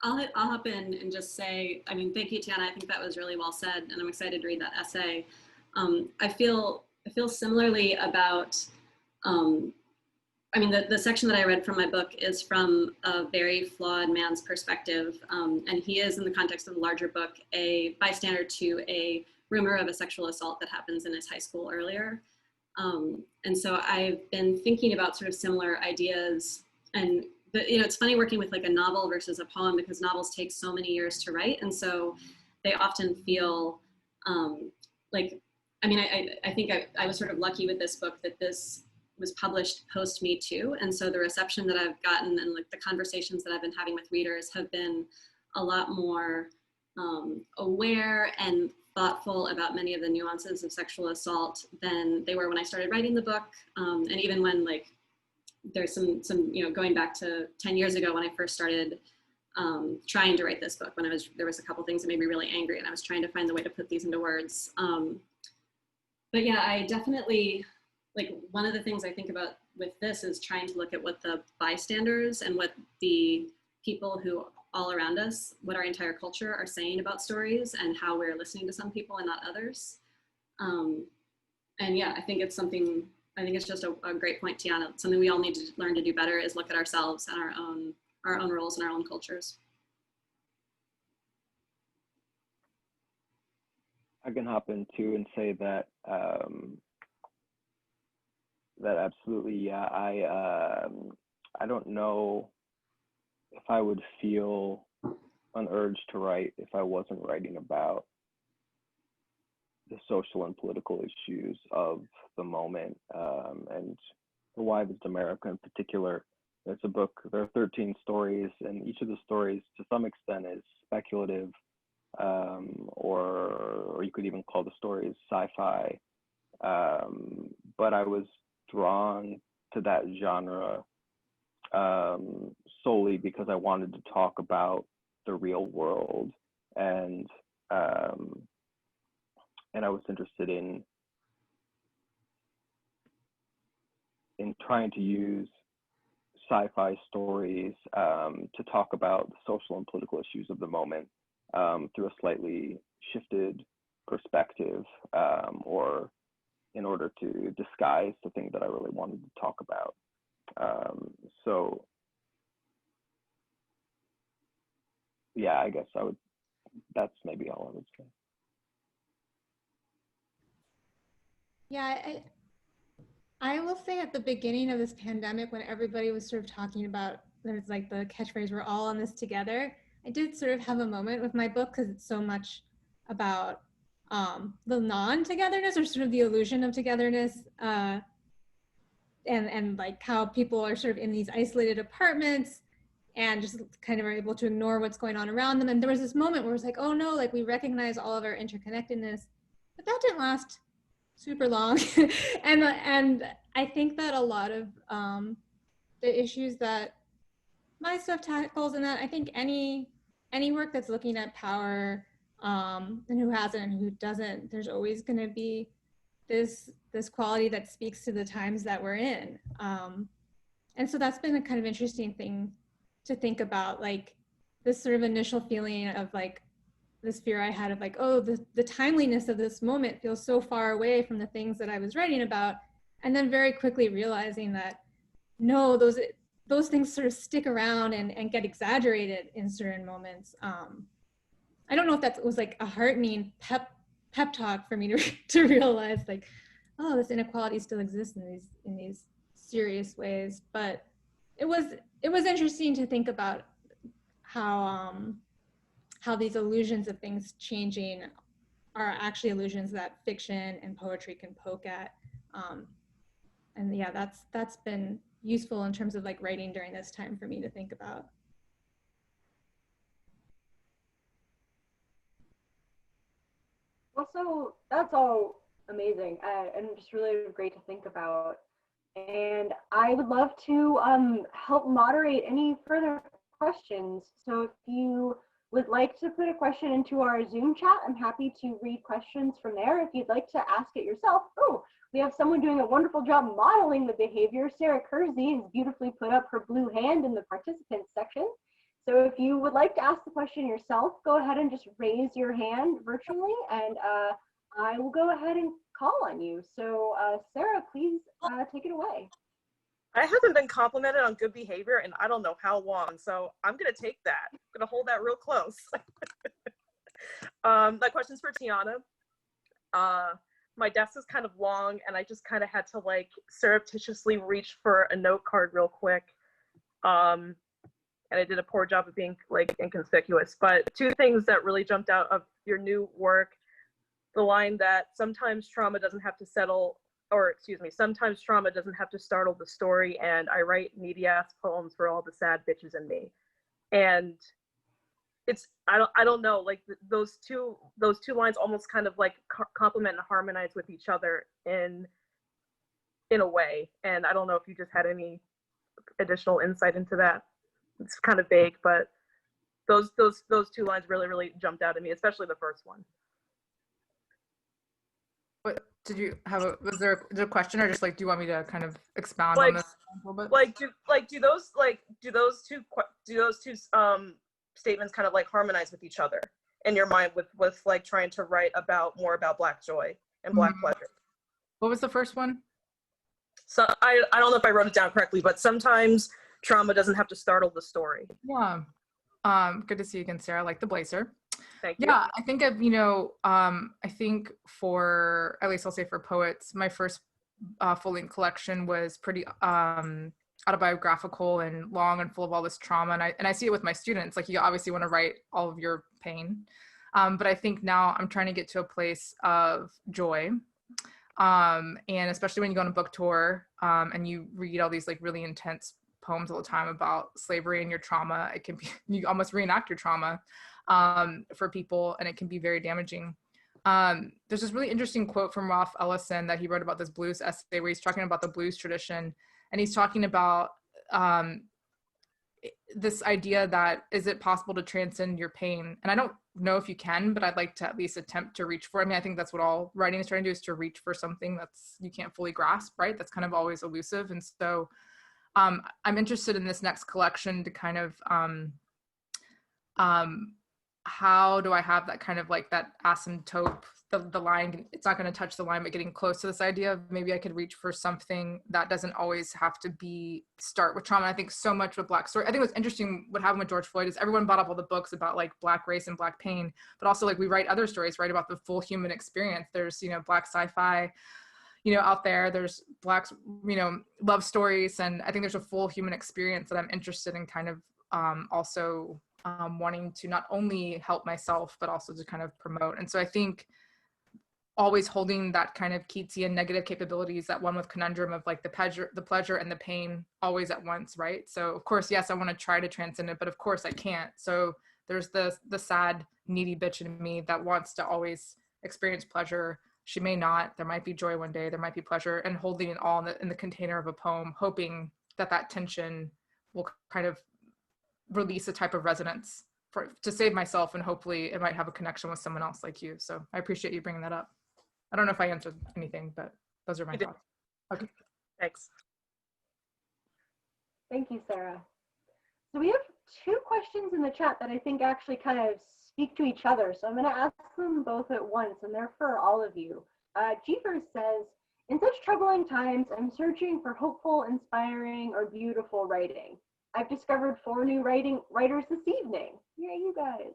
I'll hop in and just say, I mean, thank you, Tiana. I think that was really well said, and I'm excited to read that essay. I feel similarly about, I mean, the section that I read from my book is from a very flawed man's perspective, and he is, in the context of the larger book, a bystander to a rumor of a sexual assault that happens in his high school earlier. And so I've been thinking about sort of similar ideas, and you know, it's funny working with like a novel versus a poem because novels take so many years to write. And so they often feel like, I mean, I think I was sort of lucky with this book that this was published post Me Too. And so the reception that I've gotten and like the conversations that I've been having with readers have been a lot more aware and thoughtful about many of the nuances of sexual assault than they were when I started writing the book. And even when like, there's some, you know, going back to 10 years ago when I first started trying to write this book, when there was a couple things that made me really angry and I was trying to find the way to put these into words. But yeah, I definitely, like one of the things I think about with this is trying to look at what the bystanders and what the people who all around us, what our entire culture are saying about stories and how we're listening to some people and not others. And yeah, I think it's something, I think it's just a great point, Tiana. Something we all need to learn to do better is look at ourselves and our own roles and our own cultures. I can hop in too and say that that absolutely, yeah. I don't know if I would feel an urge to write if I wasn't writing about the social and political issues of the moment, and the Why This America in particular. It's a book, there are 13 stories, and each of the stories to some extent is speculative, or you could even call the stories sci-fi. but I was drawn to that genre solely because I wanted to talk about the real world, and I was interested in trying to use sci-fi stories to talk about the social and political issues of the moment through a slightly shifted perspective, or in order to disguise the thing that I really wanted to talk about. So yeah, I guess that's maybe all I would say. Yeah, I will say at the beginning of this pandemic, when everybody was sort of talking about, there's like the catchphrase, we're all in this together, I did sort of have a moment with my book because it's so much about the non-togetherness, or sort of the illusion of togetherness, and like how people are sort of in these isolated apartments and just kind of are able to ignore what's going on around them. And there was this moment where it's like, oh no, like we recognize all of our interconnectedness, but that didn't last super long. and I think that a lot of the issues that my stuff tackles, and that I think any work that's looking at power, and who has it and who doesn't, there's always going to be this quality that speaks to the times that we're in. And so that's been a kind of interesting thing to think about, like this sort of initial feeling of like this fear I had of like, oh, the timeliness of this moment feels so far away from the things that I was writing about. And then very quickly realizing that, no, those things sort of stick around and get exaggerated in certain moments. I don't know if that was like a heartening pep talk for me to realize like, oh, this inequality still exists in these serious ways. But it was interesting to think about how these illusions of things changing are actually illusions that fiction and poetry can poke at. And yeah, that's been useful in terms of like writing during this time for me to think about. Also, that's all amazing and just really great to think about. And I would love to help moderate any further questions. So if you would like to put a question into our Zoom chat, I'm happy to read questions from there. If you'd like to ask it yourself, oh, we have someone doing a wonderful job modeling the behavior. Sarah Kersey has beautifully put up her blue hand in the participants section. So if you would like to ask the question yourself, go ahead and just raise your hand virtually, and I will go ahead and call on you. So Sarah, please take it away. I haven't been complimented on good behavior in I don't know how long, so I'm gonna take that. I'm gonna hold that real close. My question's for Tiana. My desk is kind of long, and I just kind of had to like surreptitiously reach for a note card real quick. And I did a poor job of being like inconspicuous, but two things that really jumped out of your new work: the line that sometimes trauma doesn't have to settle, or excuse me, sometimes trauma doesn't have to startle the story, and I write needy ass poems for all the sad bitches in me. And it's, I don't know, like those two lines almost kind of like complement and harmonize with each other in a way. And I don't know if you just had any additional insight into that. It's kind of vague, but those two lines really jumped out at me, especially the first one. What did you have? Was there a question, or just like, do you want me to kind of expound like, on this a little bit? Do those two statements kind of like harmonize with each other in your mind with like trying to write more about Black joy and Black pleasure? What was the first one? So I don't know if I wrote it down correctly, but sometimes trauma doesn't have to startle the story. Yeah. Good to see you again, Sarah. I like the blazer. Thank you. Yeah, I think I think for, at least I'll say for poets, my first full-length collection was pretty autobiographical and long and full of all this trauma. And I see it with my students, like you obviously want to write all of your pain. But I think now I'm trying to get to a place of joy. And especially when you go on a book tour and you read all these like really intense poems all the time about slavery and your trauma, it can be, you almost reenact your trauma for people, and it can be very damaging. There's this really interesting quote from Ralph Ellison that he wrote about this blues essay where he's talking about the blues tradition, and he's talking about this idea that, is it possible to transcend your pain? And I don't know if you can, but I'd like to at least attempt to reach for it. I mean, I think that's what all writing is trying to do, is to reach for something that's you can't fully grasp, right? That's kind of always elusive. And so I'm interested in this next collection to kind of, how do I have that kind of like that asymptote, the line, it's not going to touch the line, but getting close to this idea of maybe I could reach for something that doesn't always have to be start with trauma. I think so much with Black story. I think what's interesting, what happened with George Floyd is everyone bought up all the books about like Black race and Black pain, but also like we write other stories, right, about the full human experience. There's, you know, Black sci-fi, you know, out there, there's Black, you know, love stories. And I think there's a full human experience that I'm interested in kind of also wanting to not only help myself, but also to kind of promote. And so I think always holding that kind of Keatsian negative capabilities, that one with conundrum of like the pleasure and the pain always at once, right? So of course, yes, I want to try to transcend it, but of course I can't. So there's the sad, needy bitch in me that wants to always experience pleasure. She may not, there might be joy one day, there might be pleasure, and holding it all in the container of a poem, hoping that that tension will kind of release a type of resonance to save myself, and hopefully it might have a connection with someone else like you. So I appreciate you bringing that up. I don't know if I answered anything, but those are my thoughts. Okay. Thanks. Thank you, Sarah. So we have two questions in the chat that I think actually kind of speak to each other. So I'm going to ask them both at once, and they're for all of you. Jeepers says, in such troubling times, I'm searching for hopeful, inspiring, or beautiful writing. I've discovered 4 new writers this evening. Yeah, you guys.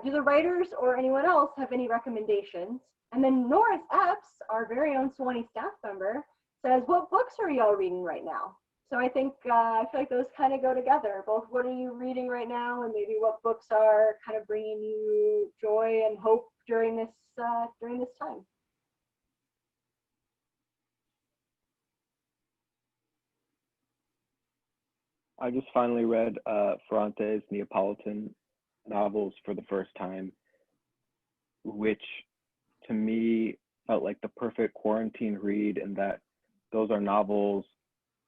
Do the writers or anyone else have any recommendations? And then Norris Epps, our very own Swanee staff member, says, what books are y'all reading right now? So I think, I feel like those kind of go together. Both what are you reading right now, and maybe what books are kind of bringing you joy and hope during this time. I just finally read Ferrante's Neapolitan novels for the first time, which to me felt like the perfect quarantine read, in that those are novels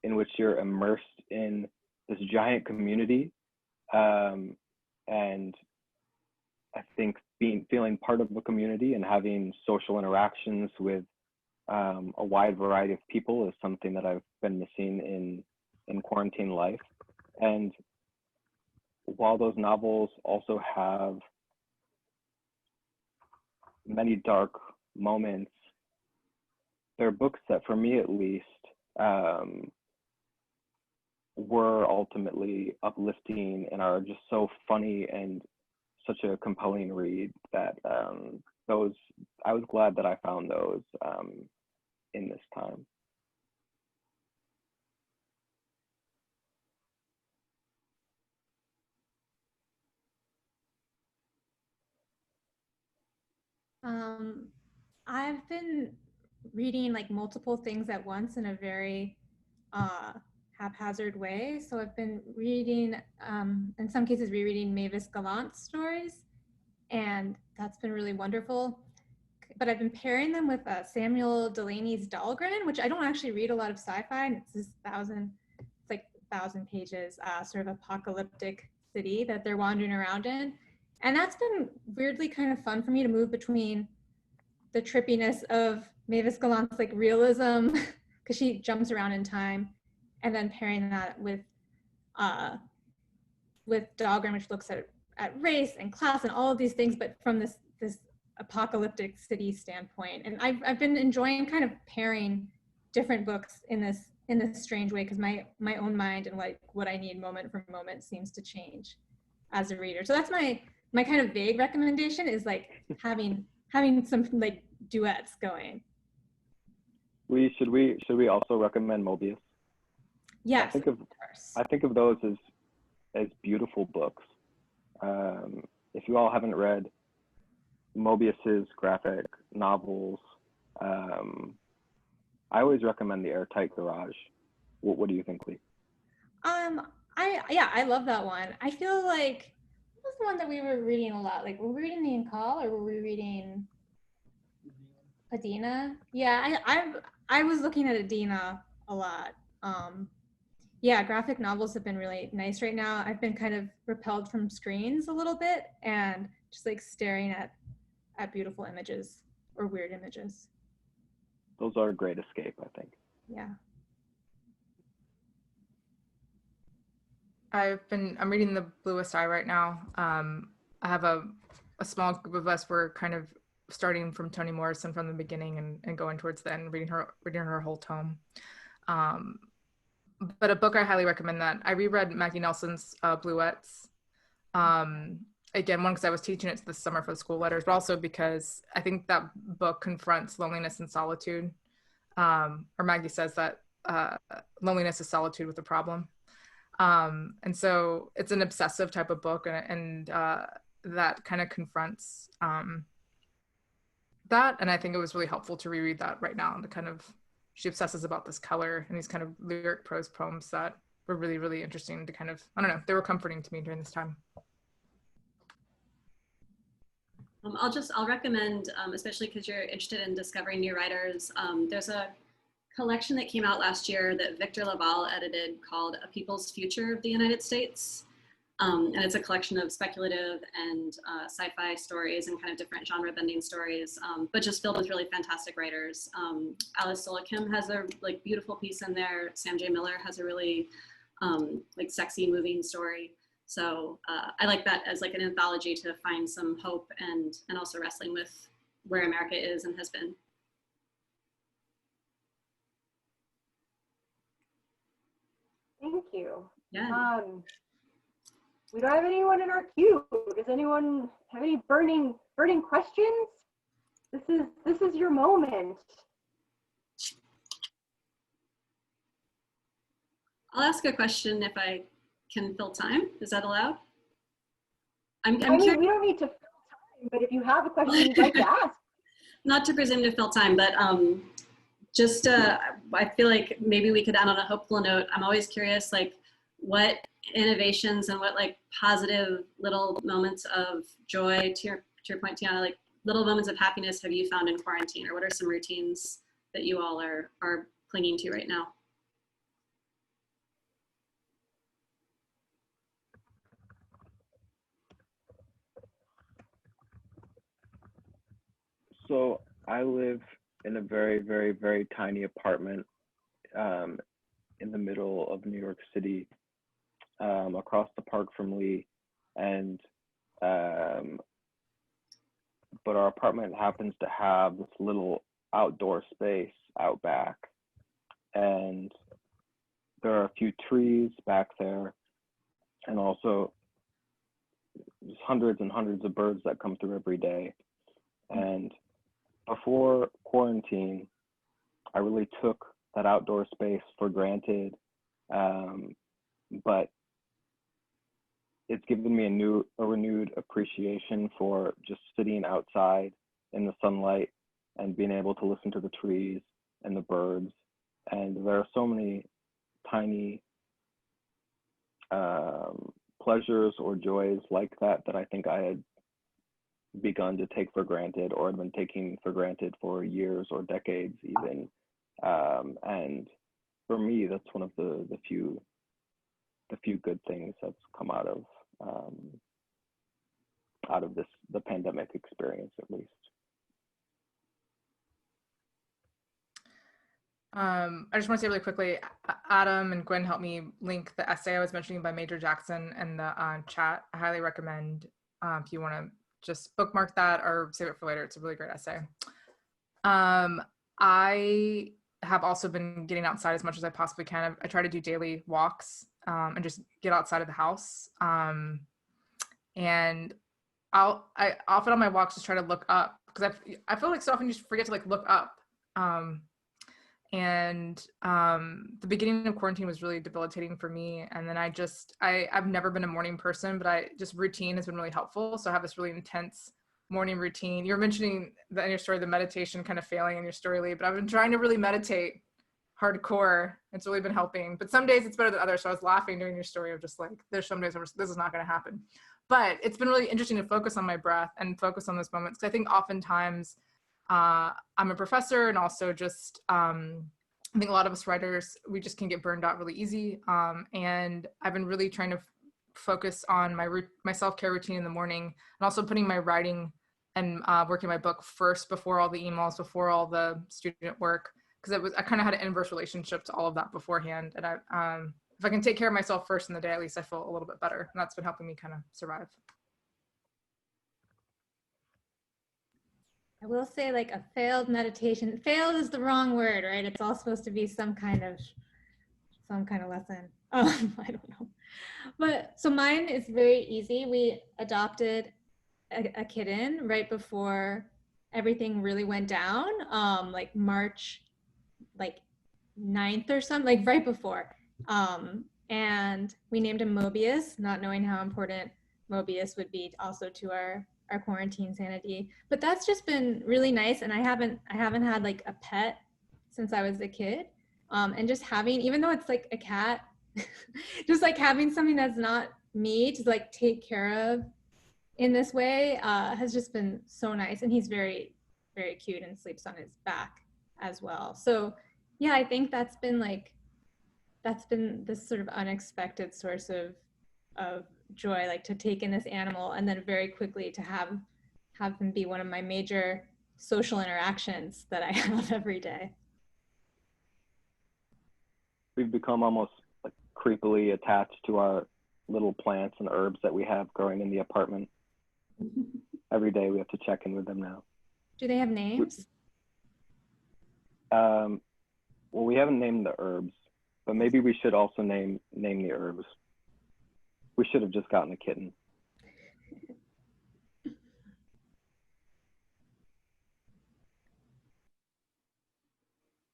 in which you're immersed in this giant community. And I think feeling part of a community and having social interactions with a wide variety of people is something that I've been missing in quarantine life. And while those novels also have many dark moments, they're books that, for me at least, were ultimately uplifting and are just so funny and such a compelling read that I was glad that I found those in this time. I've been reading like multiple things at once in a very haphazard way. So I've been reading, in some cases, rereading Mavis Gallant's stories, and that's been really wonderful. But I've been pairing them with Samuel Delaney's Dahlgren, which I don't actually read a lot of sci-fi, and it's this 1,000 pages, sort of apocalyptic city that they're wandering around in. And that's been weirdly kind of fun for me to move between the trippiness of Mavis Gallant's like realism, because she jumps around in time, and then pairing that with Dahlgren, which looks at race and class and all of these things, but from this apocalyptic city standpoint. And I've been enjoying kind of pairing different books in this strange way, because my own mind and like what I need moment for moment seems to change as a reader. So that's my kind of vague recommendation, is like having some like duets going. Should we also recommend Mobius? Yes, I think of those as beautiful books. If you all haven't read Mobius's graphic novels, I always recommend The Airtight Garage. What do you think, Lee? I love that one. I feel like, what was the one that we were reading a lot? Like, were we reading The Call, or were we reading Adina? Yeah, I was looking at Adina a lot. Yeah, graphic novels have been really nice right now. I've been kind of repelled from screens a little bit and just like staring at beautiful images or weird images. Those are a great escape, I think. Yeah. I'm reading The Bluest Eye right now. I have a small group of us. We're kind of starting from Toni Morrison from the beginning and going towards the end, reading her whole tome. But a book I highly recommend that. I reread Maggie Nelson's Bluettes. Again, one, because I was teaching it this summer for the school letters, but also because I think that book confronts loneliness and solitude. Or Maggie says that loneliness is solitude with a problem. And so it's an obsessive type of book, and that kind of confronts that. And I think it was really helpful to reread that right now. And the kind of, she obsesses about this color and these kind of lyric prose poems that were really, really interesting to kind of, I don't know, they were comforting to me during this time. I'll recommend, especially because you're interested in discovering new writers, there's a collection that came out last year that Victor Laval edited called A People's Future of the United States. And it's a collection of speculative and sci-fi stories and kind of different genre bending stories, but just filled with really fantastic writers. Alice Solikim has a like beautiful piece in there. Sam J. Miller has a really like sexy, moving story. So I like that as like an anthology to find some hope and also wrestling with where America is and has been. Thank you. Yeah. We don't have anyone in our queue. Does anyone have any burning questions? This is your moment. I'll ask a question if I can fill time. Is that allowed? I mean, we don't need to fill time, but if you have a question you'd like to ask. Not to presume to fill time, but just I feel like maybe we could end on a hopeful note. I'm always curious, like, what innovations and what like positive little moments of joy, to your point, Tiana, like little moments of happiness have you found in quarantine, or what are some routines that you all are clinging to right now? So I live in a very, very, very tiny apartment in the middle of New York City, across the park from Lee, and but our apartment happens to have this little outdoor space out back, and there are a few trees back there, and also there's hundreds and hundreds of birds that come through every day. And before quarantine, I really took that outdoor space for granted, but it's given me a renewed appreciation for just sitting outside in the sunlight and being able to listen to the trees and the birds. And there are so many tiny pleasures or joys like that I think I had begun to take for granted, or had been taking for granted for years or decades even. And for me, that's one of the few good things that's come out of the pandemic experience, at least. I just want to say really quickly, Adam and Gwen helped me link the essay I was mentioning by Major Jackson in the chat. I highly recommend if you want to just bookmark that or save it for later. It's a really great essay. I have also been getting outside as much as I possibly can. I try to do daily walks and just get outside of the house. And I often on my walks just try to look up, because I feel like so often you just forget to like look up. And the beginning of quarantine was really debilitating for me. And then I've never been a morning person, but routine has been really helpful. So I have this really intense morning routine. You were mentioning that in your story, the meditation kind of failing in your story, Lee, but I've been trying to really meditate hardcore. It's really been helping, but some days it's better than others. So I was laughing during your story of just like, there's some days where this is not going to happen, but it's been really interesting to focus on my breath and focus on those moments. Cause I think oftentimes I'm a professor, and also just, I think a lot of us writers, we just can get burned out really easy. And I've been really trying to focus on my self-care routine in the morning, and also putting my writing and working my book first before all the emails, before all the student work, because I kind of had an inverse relationship to all of that beforehand. And if I can take care of myself first in the day, at least I feel a little bit better. And that's been helping me kind of survive. I will say, like, a failed meditation, failed is the wrong word, right? It's all supposed to be some kind of lesson. I don't know. But so mine is very easy. We adopted a kitten right before everything really went down, like March, like 9th or something, like right before. And we named him Mobius, not knowing how important Mobius would be also to our quarantine sanity. But that's just been really nice. And I haven't had like a pet since I was a kid. And just having, even though it's like a cat, just like having something that's not me to like take care of in this way has just been so nice. And he's very, very cute and sleeps on his back as well. So yeah, I think that's been this sort of unexpected source of joy, like to take in this animal and then very quickly to have him be one of my major social interactions that I have every day. We've become almost like creepily attached to our little plants and herbs that we have growing in the apartment. Every day we have to check in with them now. Do they have names? Well, we haven't named the herbs, but maybe we should also name the herbs. We should have just gotten a kitten.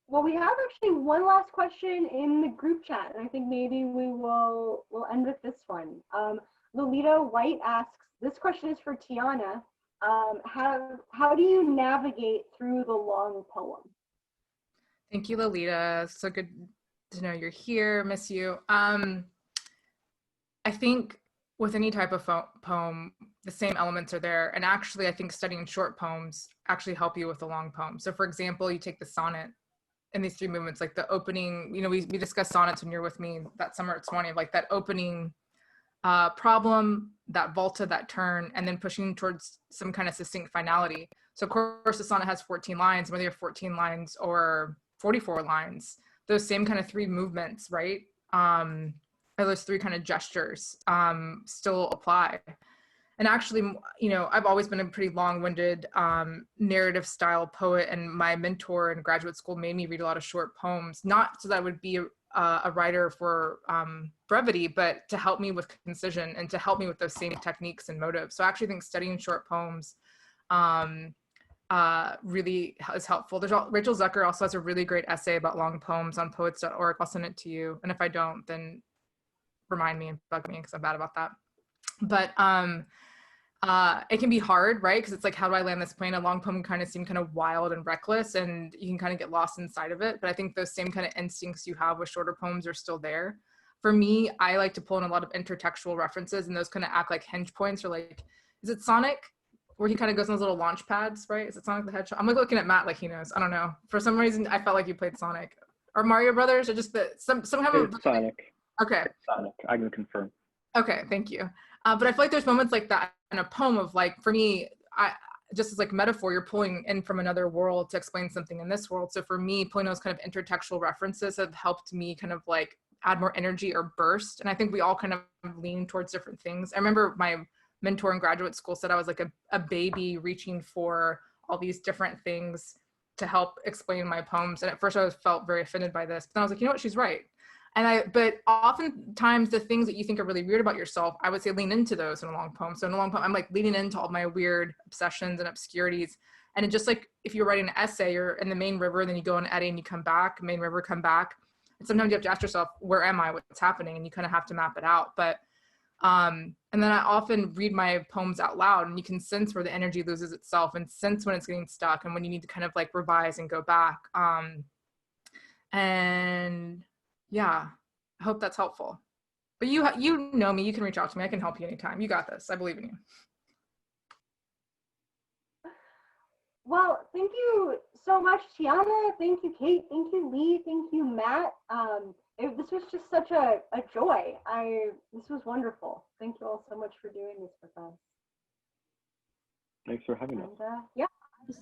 Well, we have actually one last question in the group chat, and I think maybe we'll end with this one. Lolita White asks, this question is for Tiana. How do you navigate through the long poem? Thank you, Lolita. So good to know you're here. Miss you. I think with any type of poem, the same elements are there. And actually, I think studying short poems actually help you with the long poem. So for example, you take the sonnet in these 3 movements, like the opening, we discussed sonnets when you're with me that summer at 20, like that opening problem, that volta, that turn, and then pushing towards some kind of succinct finality. So of course the sonnet has 14 lines, whether you have 14 lines or 44 lines, those same kind of 3 movements, right? Those 3 kind of gestures still apply. And actually, I've always been a pretty long-winded narrative style poet, and my mentor in graduate school made me read a lot of short poems, not so that I would be a writer for brevity, but to help me with concision and to help me with those same techniques and motives. So I actually think studying short poems really is helpful. Rachel Zucker also has a really great essay about long poems on poets.org. I'll send it to you. And if I don't, then remind me and bug me because I'm bad about that. But it can be hard, right? Because it's like, how do I land this plane? A long poem kind of seem kind of wild and reckless, and you can kind of get lost inside of it. But I think those same kind of instincts you have with shorter poems are still there. For me, I like to pull in a lot of intertextual references, and those kind of act like hinge points, or like, is it Sonic? Where he kind of goes on those little launch pads, right? Is it Sonic the Hedgehog? I'm like looking at Matt like he knows. I don't know. For some reason, I felt like you played Sonic. Or Mario Brothers, or just some kind of Sonic. Okay. Sonic, I can confirm. Okay, thank you. But I feel like there's moments like that in a poem of like, for me, just as like metaphor, you're pulling in from another world to explain something in this world. So for me, pulling those kind of intertextual references have helped me kind of like add more energy or burst. And I think we all kind of lean towards different things. I remember my mentor in graduate school said I was like a baby reaching for all these different things to help explain my poems. And at first I felt very offended by this, but then I was like, you know what, she's right. But oftentimes the things that you think are really weird about yourself, I would say lean into those in a long poem. So in a long poem, I'm like leaning into all my weird obsessions and obscurities. And it just like, if you're writing an essay, you're in the main river, and then you go in eddy and you come back, main river, come back. And sometimes you have to ask yourself, where am I, what's happening? And you kind of have to map it out. But, and then I often read my poems out loud, and you can sense where the energy loses itself and sense when it's getting stuck and when you need to kind of like revise and go back. And yeah, I hope that's helpful. But you know me, you can reach out to me. I can help you anytime. You got this. I believe in you. Well, thank you so much, Tiana. Thank you, Kate. Thank you, Lee. Thank you, Matt. This was just such a joy. This was wonderful. Thank you all so much for doing this with us. Thanks for having us. And, yeah.